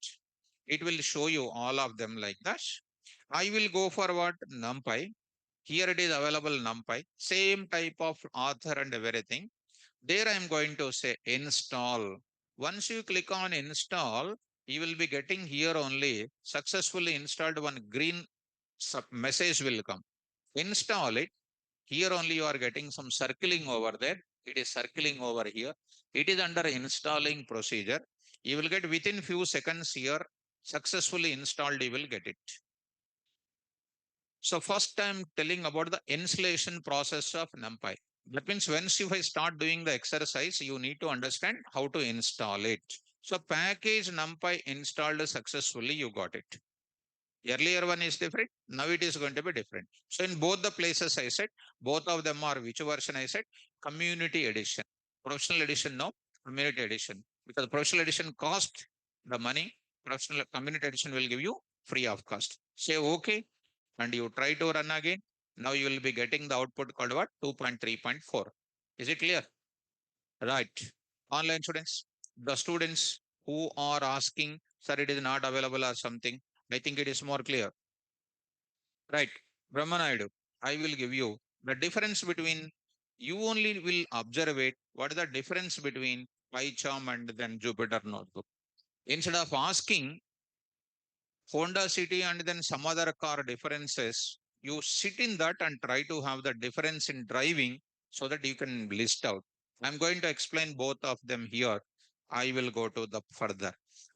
It will show you all of them like that. I will go for what? NumPy. Here it is available NumPy. Same type of author and everything. There I am going to say install. Once you click on install, you will be getting here only successfully installed, one green message will come. Install it. Here only you are getting some circling over there. It is circling over here. It is under installing procedure. You will get within few seconds here, successfully installed, you will get it. So first I'm telling about the installation process of NumPy. That means once if I start doing the exercise, you need to understand how to install it. So package NumPy installed successfully, you got it. Earlier one is different. Now it is going to be different. So in both the places I said, both of them are which version I said? Community edition. Professional edition, no. Community edition. Because professional edition cost the money. Professional community edition will give you free of cost. Say okay. And you try to run again. Now you will be getting the output called what? 2.3.4. Is it clear? Right. Online students, the students who are asking, sir, it is not available or something. I think it is more clear. Right. Brahmanaidu, I will give you the difference between, you only will observe it. What is the difference between PyCharm and then Jupyter Notebook? Instead of asking Honda City and then some other car differences, you sit in that and try to have the difference in driving so that you can list out. I'm going to explain both of them here. I will go to the further.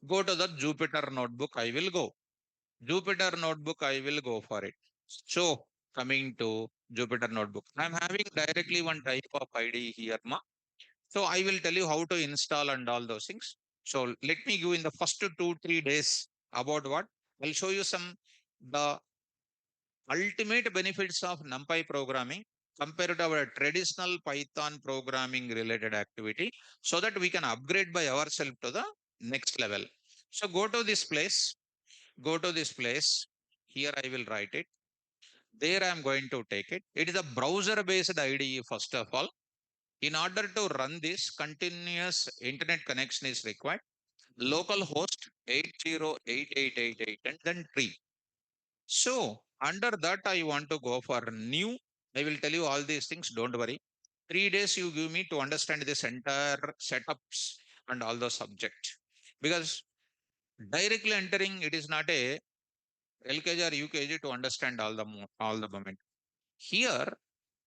Go to the Jupyter Notebook. I will go. Jupyter Notebook, I will go for it. So coming to Jupyter Notebook, I'm having directly one type of ID here, ma. So I will tell you how to install and all those things. So let me give in the first 2-3 days about what I'll show you some the ultimate benefits of NumPy programming compared to our traditional Python programming related activity, so that we can upgrade by ourselves to the next level. So go to this place, go to this place. Here I will write it. There I am going to take it. It is a browser based IDE first of all. In order to run this, continuous internet connection is required. Local host 808888 and then tree. So under that, I want to go for new. I will tell you all these things. Don't worry. 3 days you give me to understand this entire setups and all the subject. Because directly entering, it is not a LKG or UKG to understand all the moment. Here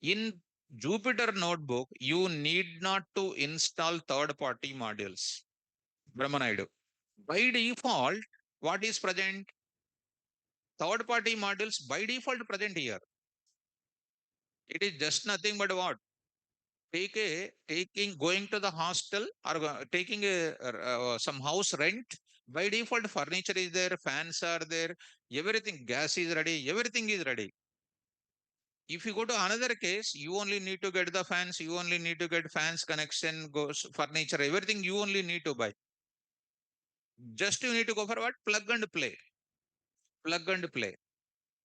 in Jupyter Notebook, you need not to install third-party modules. Brahmanaidu. By default, what is present? Third-party modules by default present here. It is just nothing but what? Taking going to the hostel or taking some house rent. By default, furniture is there, fans are there, everything, gas is ready, everything is ready. If you go to another case, you only need to get the fans, you only need to get fans connection, goes furniture, everything you only need to buy. Just you need to go for what? Plug and play. Plug and play.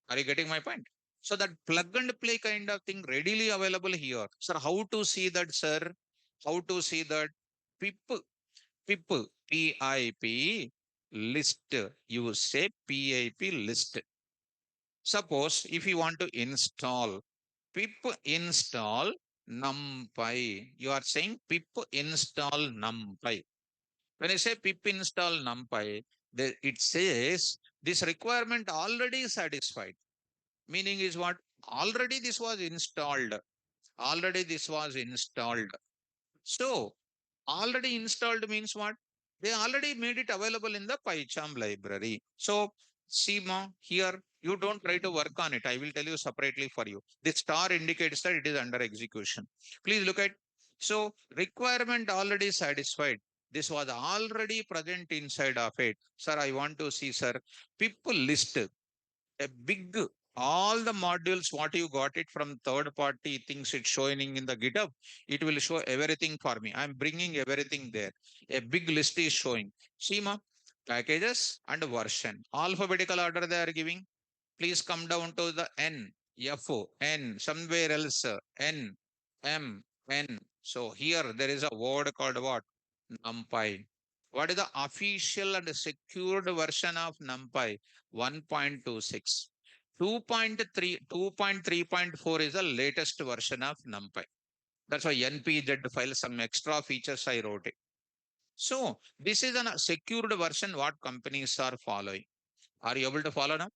Are you getting my point? So that plug and play kind of thing readily available here. Sir, how to see that, sir? How to see that? PIP, PIP, PIP list. You say PIP list. Suppose if you want to install pip install NumPy, you are saying pip install NumPy. When I say pip install NumPy, it says this requirement already satisfied. Meaning is what? Already this was installed. Already this was installed. So already installed means what? They already made it available in the PyCharm library. So Seema, here you don't try to work on it. I will tell you separately for you. The star indicates that it is under execution. Please look at. So requirement already satisfied. This was already present inside of it. Sir, I want to see, sir, people list a big all the modules what you got it from third party things it's showing in the GitHub. It will show everything for me. I'm bringing everything there. A big list is showing. Seema, packages and version alphabetical order they are giving. Please come down to the N. F, N, somewhere else, N, M, N. So here there is a word called what? NumPy. What is the official and secured version of NumPy? 1.26. 2.3, 2.3.4 is the latest version of NumPy. That's why NPZ file, some extra features I wrote it. So this is a secured version what companies are following. Are you able to follow now?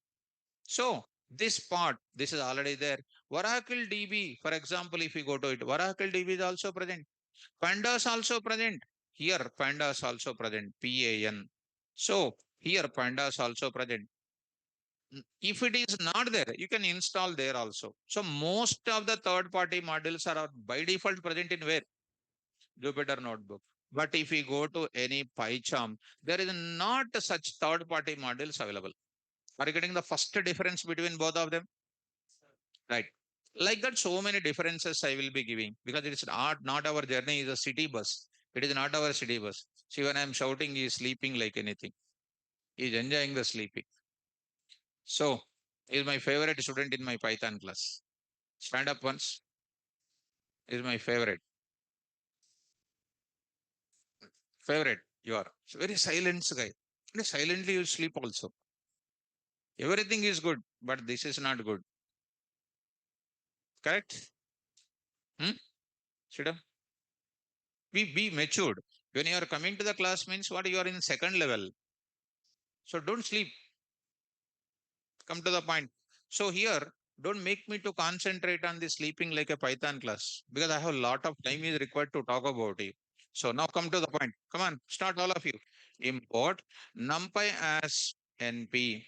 So this part, this is already there. Oracle DB, for example, if you go to it, Oracle DB is also present. Pandas also present. Here Pandas also present. PAN. So here Pandas also present. If it is not there, you can install there also. So most of the third party modules are by default present in where? Jupyter Notebook. But if we go to any PyCharm, there is not such third party modules available. Are you getting the first difference between both of them? Right. Like that, so many differences I will be giving because it's not our journey is a city bus. It is not our city bus. See, when I'm shouting, he is sleeping like anything. He is enjoying the sleeping. So, he is my favorite student in my Python class. Stand up once. He is my favorite. Favorite. You are. It's very silent guy. And silently you sleep also. Everything is good, but this is not good. Correct? Hmm? Shida? Be matured. When you are coming to the class means what you are in second level. So don't sleep. Come to the point. So here, don't make me to concentrate on the sleeping like a Python class because I have a lot of time is required to talk about it. So now come to the point. Come on, start all of you. Import NumPy as NP.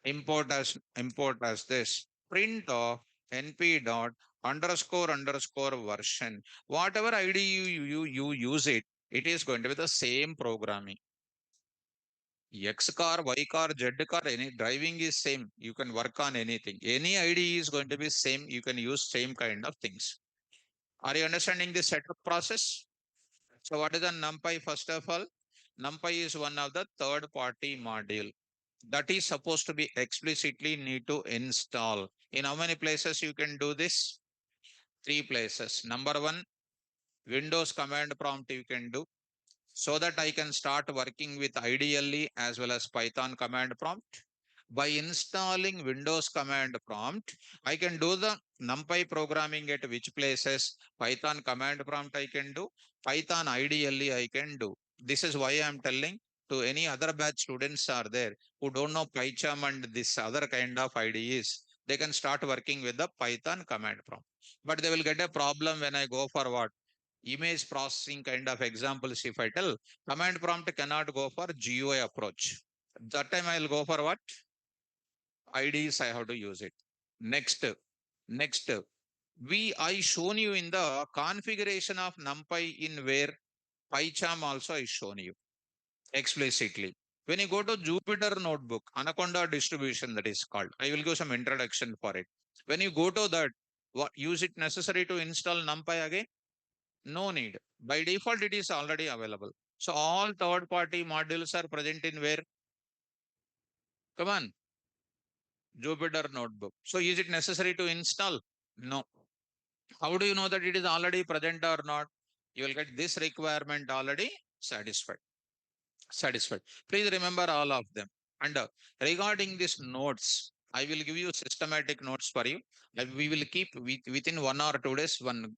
Import as this. Print of NP dot underscore version. Whatever ID you use it, it is going to be the same programming. X car, Y car, Z car, any driving is same. You can work on anything. Any ID is going to be same. You can use same kind of things. Are you understanding the setup process? So what is the NumPy first of all? NumPy is one of the third party module that is supposed to be explicitly need to install. In how many places you can do this? Three places. Number one, Windows command prompt you can do so that I can start working with ideally as well as Python command prompt. By installing Windows command prompt, I can do the NumPy programming at which places, Python command prompt I can do, Python ideally I can do. This is why I am telling to any other batch students are there who don't know PyCharm and this other kind of IDEs, they can start working with the Python command prompt. But they will get a problem when I go for what? Image processing kind of examples. If I tell command prompt cannot go for GUI approach, that time I will go for what? IDs I have to use it. Next, I shown you in the configuration of NumPy in where PyCharm also I shown you explicitly. When you go to Jupyter Notebook, Anaconda distribution that is called, I will give some introduction for it. When you go to that, what use it necessary to install NumPy again? No need. By default, it is already available. So all third party modules are present in where? Come on, Jupyter Notebook. So is it necessary to install? No. How do you know that it is already present or not? You will get this requirement already satisfied. Satisfied. Please remember all of them. And regarding these notes, I will give you systematic notes for you. We will keep within 1 or 2 days, one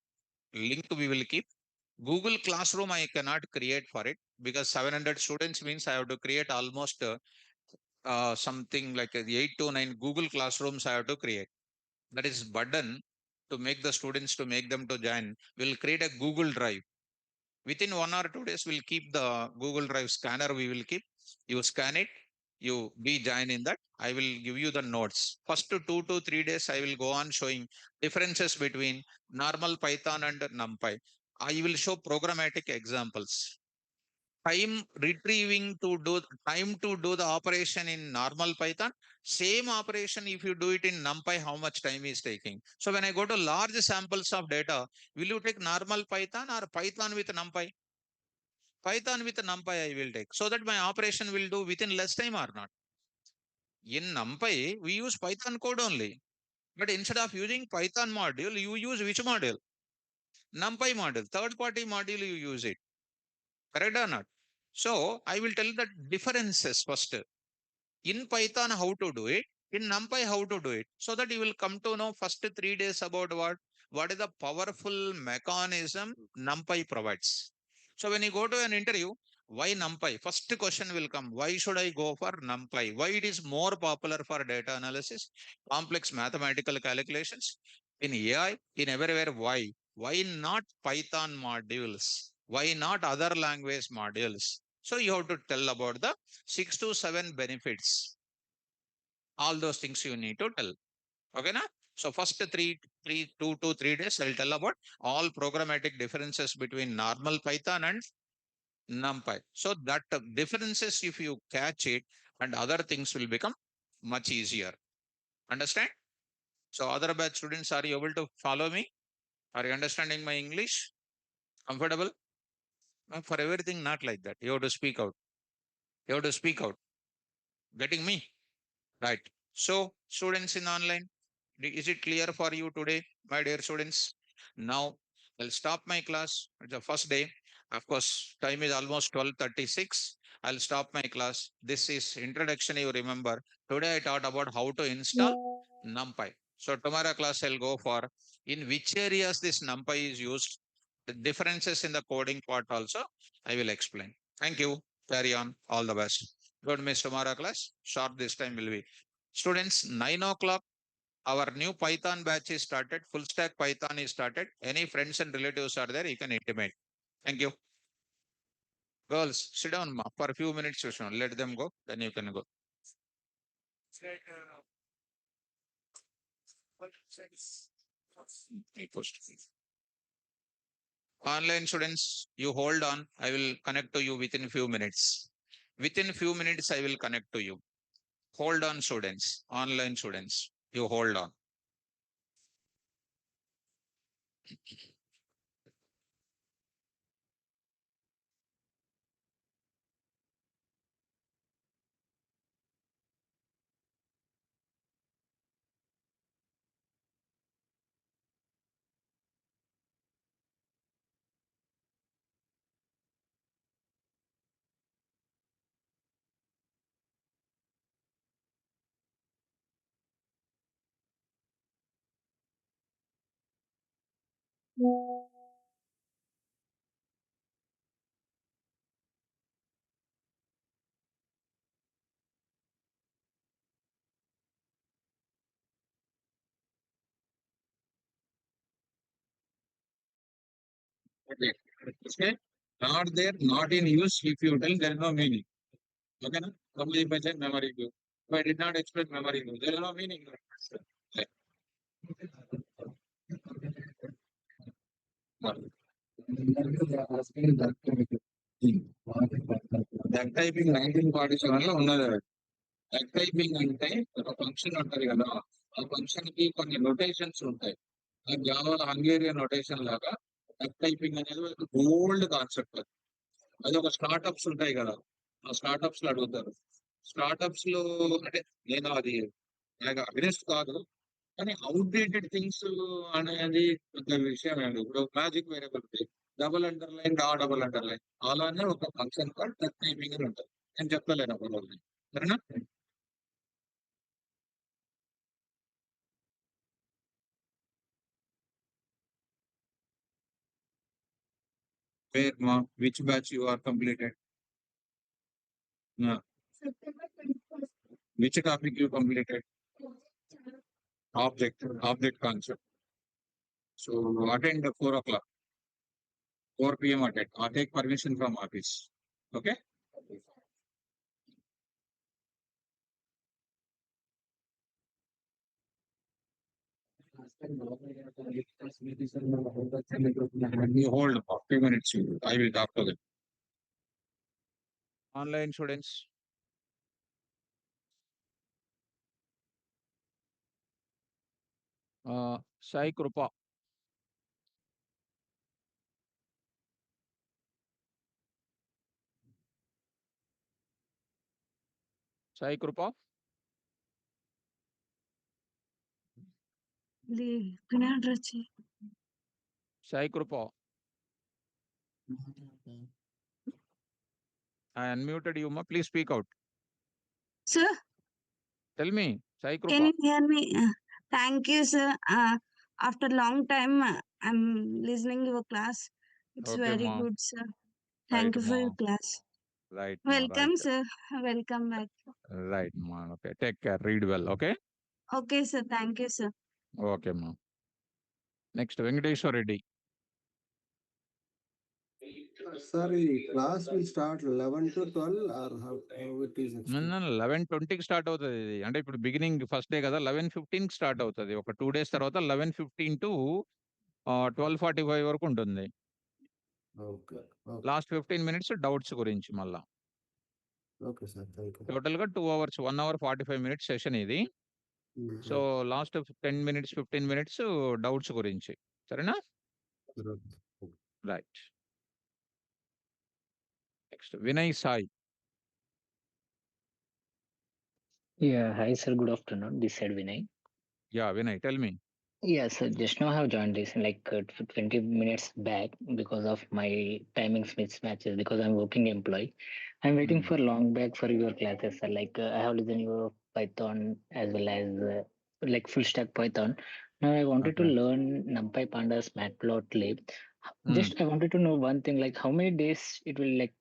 link we will keep. Google Classroom I cannot create for it because 700 students means I have to create almost something like 8 to 9 Google Classrooms I have to create. That is burden to make the students to make them to join. We'll create a Google Drive. Within 1 or 2 days, we'll keep the Google Drive scanner. We will keep. You scan it. You be join in that. I will give you the notes. First 2 to 3 days, I will go on showing differences between normal Python and NumPy. I will show programmatic examples. Time to do the operation in normal Python. Same operation if you do it in NumPy, how much time is taking. So when I go to large samples of data, will you take normal Python or Python with NumPy? Python with NumPy I will take so that my operation will do within less time or not. In NumPy, we use Python code only. But instead of using Python module, you use which module? NumPy module, third party module you use it. Correct or not? So I will tell the differences first. In Python, how to do it. In NumPy, how to do it. So that you will come to know first 3 days about what is the powerful mechanism NumPy provides. So when you go to an interview, why NumPy? First question will come. Why should I go for NumPy? Why it is more popular for data analysis, complex mathematical calculations? In AI, in everywhere, why? Why not Python modules? Why not other language modules? So you have to tell about the 6 to 7 benefits. All those things you need to tell. Okay, na? So first 2 to 3 days, I'll tell about all programmatic differences between normal Python and NumPy. So that differences, if you catch it, and other things will become much easier. Understand? So other batch students, are you able to follow me? Are you understanding my English? Comfortable? For everything, not like that. You have to speak out. You have to speak out. Getting me? Right. So, students in online, is it clear for you today, my dear students? Now, I'll stop my class. It's the first day. Of course, time is almost 12:36. I'll stop my class. This is introduction, you remember. Today I taught about how to install NumPy. So tomorrow class I'll go for in which areas this NumPy is used. The differences in the coding part also I will explain. Thank you. Carry on. All the best. Don't miss tomorrow class. Sharp this time will be. Students, 9 o'clock, our new Python batch is started. Full stack Python is started. Any friends and relatives are there, you can intimate. Thank you. Girls, sit down for a few minutes. Sushma. Let them go. Then you can go. Online students, you hold on. I will connect to you within few minutes. Within few minutes, I will connect to you. Hold on, students. Online students, you hold on. Okay. Okay. Not there, not in use. If you tell, there is no meaning. Okay, na? Only if I say memory view. If I did not explain memory view, there is no meaning. Like, that typing 1947 లో ఉన్నది. That typing అంటే ఒక function ఉంటది కదా, ఆ function కి కొన్ని notations ఉంటాయి. ఆ జావా హంగేరియన్ నొటేషన్ లాగా డక్ టైపింగ్ అనేది ఒక ఓల్డ్ కాన్సెప్ట్. అది ఒక స్టార్ట్అప్స్ ఉంటాయి కదా, ఆ స్టార్ట్అప్స్ లో అడుగుతారు. స్టార్ట్అప్స్ లో అంటే నేను అది నాకు అగ్రెస్ట్ కాదు, కానీ అవుట్డేటెడ్ థింగ్స్ అనేది పెద్ద విషయం అండి. ఇప్పుడు magic variable double underline double underline అలానే ఒక ఫంక్షన్ కాల్ డక్ టైపింగ్ అని ఉంటుంది. నేను చెప్తలేను ఒక రోజు, సరేనా? Where, ma, which batch you are completed? Yeah. Which topic you completed? Object concept. So attend 4 o'clock, 4 p.m. attend. Or take permission from office. Okay? You hold for 2 minutes. I will talk to them. Online students. Sai Krupa. Sai Krupa. Sai Krupa, I unmuted you, ma. Please speak out. Sir, Tell me, Sai can Krupa. you hear me? Thank you, sir. After long time, I'm listening your class. It's Okay, very ma. good, sir. Right, Thank you for your ma. class. Right, ma. Right. Welcome, sir. Welcome back. Right, ma. Okay. Take care. Read well. Okay. Okay, sir. Thank you, sir. Okay, ma. Next, Venkateshwar Reddy. Sorry, class will start 11 to 12 or how it is explained? 11:20కి start అవుతుంది ఇది. అంటే ఇప్పుడు beginning first day కదా 11:15కి start అవుతుంది. ఒక 2 days తర్వాత 11:15 to 12:45 వరకు ఉంటుంది. Okay. లాస్ట్ 15 minutes డౌట్స్ గురించి మళ్ళా. Okay, sir. Thank you. Total గా 2 hours, 1 hour 45 minutes సెషన్ ఇది. So last 10 minutes 15 minutes doubts గురించి. సరేనా? Right. Next Vinay Sai. Yeah, hi sir, good afternoon. This side Vinay. Yeah Vinay tell me. Yeah, so just now I have joined this like 20 minutes back because of my timings mismatches because I'm working employee. I'm waiting for long back for your classes, sir. Like I have listened your Python as well as like full stack Python. Now I wanted to learn NumPy Pandas Matplotlib. Just I wanted to know one thing, like how many days it will like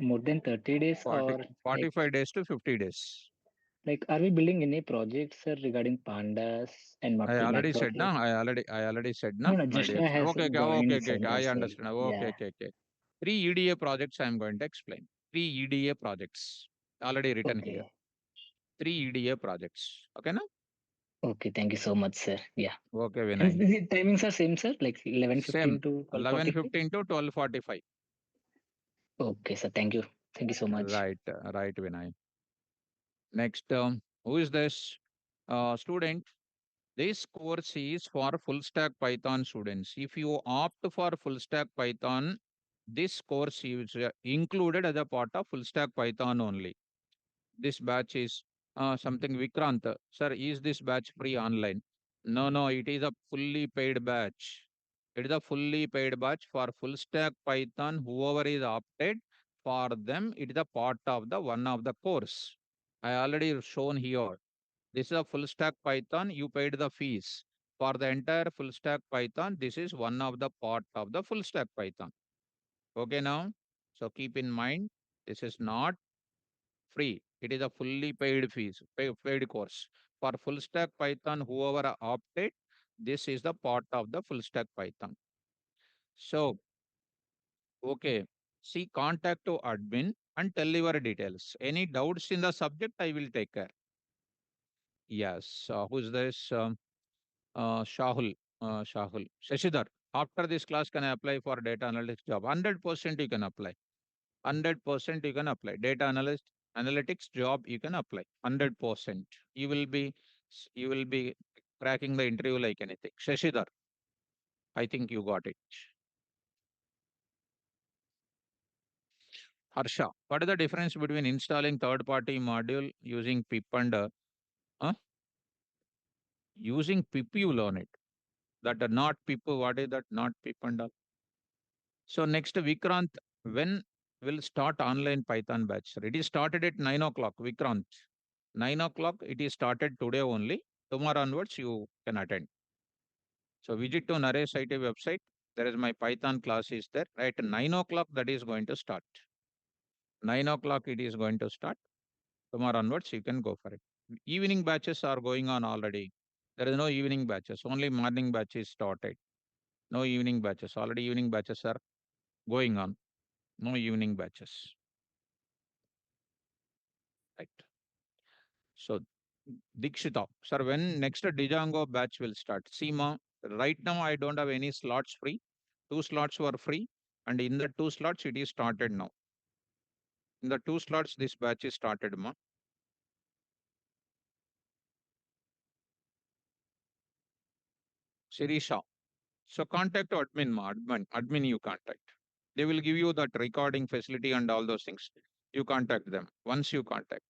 more than 30 days 40, or 45 days to 50 days. like, are we building any projects, sir, regarding pandas and I already said, matplotlib? no? I already said, no? No, no, My just dear now friend. has Okay, joined, okay. sir. I That's why. understand. Yeah. Okay. 3 EDA projects I am going to explain. 3 EDA projects already written here. Okay. 3 EDA projects. Okay, no? Okay. Thank you so much, sir. Yeah. Okay, And Vinay. the timings are same, sir. Like 11:15 Same. to 12:45. 11:15 to 12:45. Okay, sir. Thank you. Thank you so much. Right, Vinay. Next, who is this student? This course is for full stack Python students. If you opt for full stack Python, this course is included as a part of full stack Python only. This batch is something Vikrant. Sir, is this batch free online? No, it is a fully paid batch. It is a fully paid batch for full stack Python. Whoever is opted for them, it is a part of the one of the course. I already shown here. This is a full stack Python. You paid the fees. For the entire full stack Python, this is one of the part of the full stack Python. Okay now? So keep in mind, this is not free. It is a fully paid fees, paid course. For full stack Python, whoever opted, this is the part of the full stack Python. So, okay. See, contact to admin and tell your details. Any doubts in the subject, I will take care. Yes. Who's this? Shahul. Shahul. Shashidhar. After this class, can I apply for data analytics job? 100% you can apply. 100% you can apply. Data analytics job you can apply. 100%. You will be cracking the interview like anything. Shashidhar, I think you got it. Harsha, what is the difference between installing third-party module using pip and using pip you learn it? That not pip, what is that not pip and all? So next, Vikrant, when will start online Python batch? It is started at 9 o'clock, Vikrant. 9 o'clock, it is started today only. Tomorrow onwards, you can attend. So visit to Naresh IT website. There is my Python class is there. At 9 o'clock, that is going to start. 9 o'clock, it is going to start. Tomorrow onwards, you can go for it. Evening batches are going on already. There is no evening batches. Only morning batch is started. No evening batches. Already evening batches are going on. No evening batches. Right. So, Dikshita, sir, when next Django batch will start? Seema, right now I don't have any slots free. 2 slots were free, and in the 2 slots it is started now. In the 2 slots, this batch is started, ma. Sirisha. So contact admin, ma. Admin you contact. They will give you that recording facility and all those things. You contact them once you contact.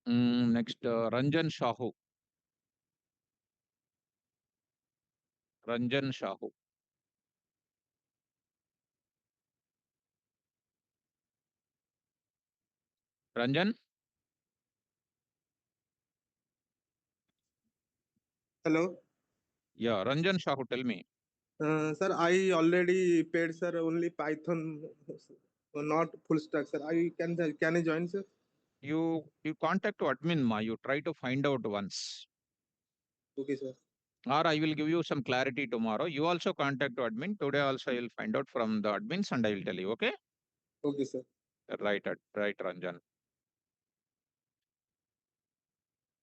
Next, Ranjan Shahu. Ranjan Shahu. Ranjan? Hello. Yeah, Ranjan Shahu, tell me. Sir, I already paid, sir, only Python, not full stack, sir. Can I join, sir? You contact to admin, ma. You try to find out once. Okay, sir. Or I will give you some clarity tomorrow. You also contact to admin. Today also I will find out from the admins and I will tell you. Okay? Okay, sir. Right, Ranjan.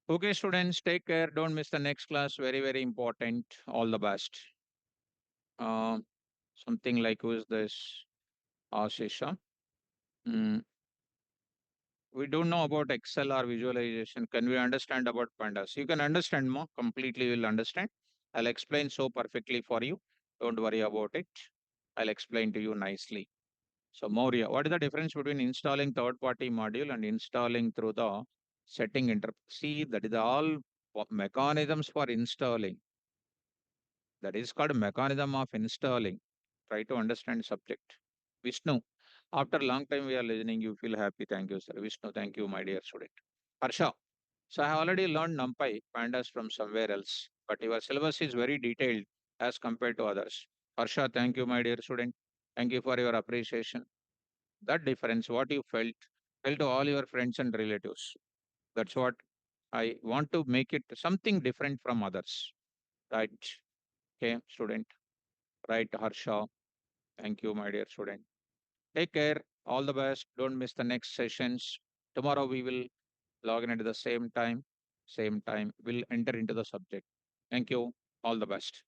Okay, students, take care. Don't miss the next class. Very, very important. All the best. Something like who is this? Ashisha. Mm, we don't know about Excel or visualization. Can we understand about pandas? You can understand more. Completely will understand. I'll explain so perfectly for you. Don't worry about it. I'll explain to you nicely. So Maurya, what is the difference between installing third-party module and installing through the setting See, that is all mechanisms for installing. That is called mechanism of installing. Try to understand subject. Vishnu, after a long time we are listening, you feel happy. Thank you, sir. Vishnu, thank you, my dear student. Harsha, so I have already learned NumPy, Pandas from somewhere else, but your syllabus is very detailed as compared to others. Harsha, thank you, my dear student. Thank you for your appreciation. That difference, what you felt, tell to all your friends and relatives. That's what I want to make it something different from others. Right? Okay, student. Right, Harsha. Thank you, my dear student. Take care. All the best. Don't miss the next sessions. Tomorrow we will log in at the same time. Same time. We'll enter into the subject. Thank you. All the best.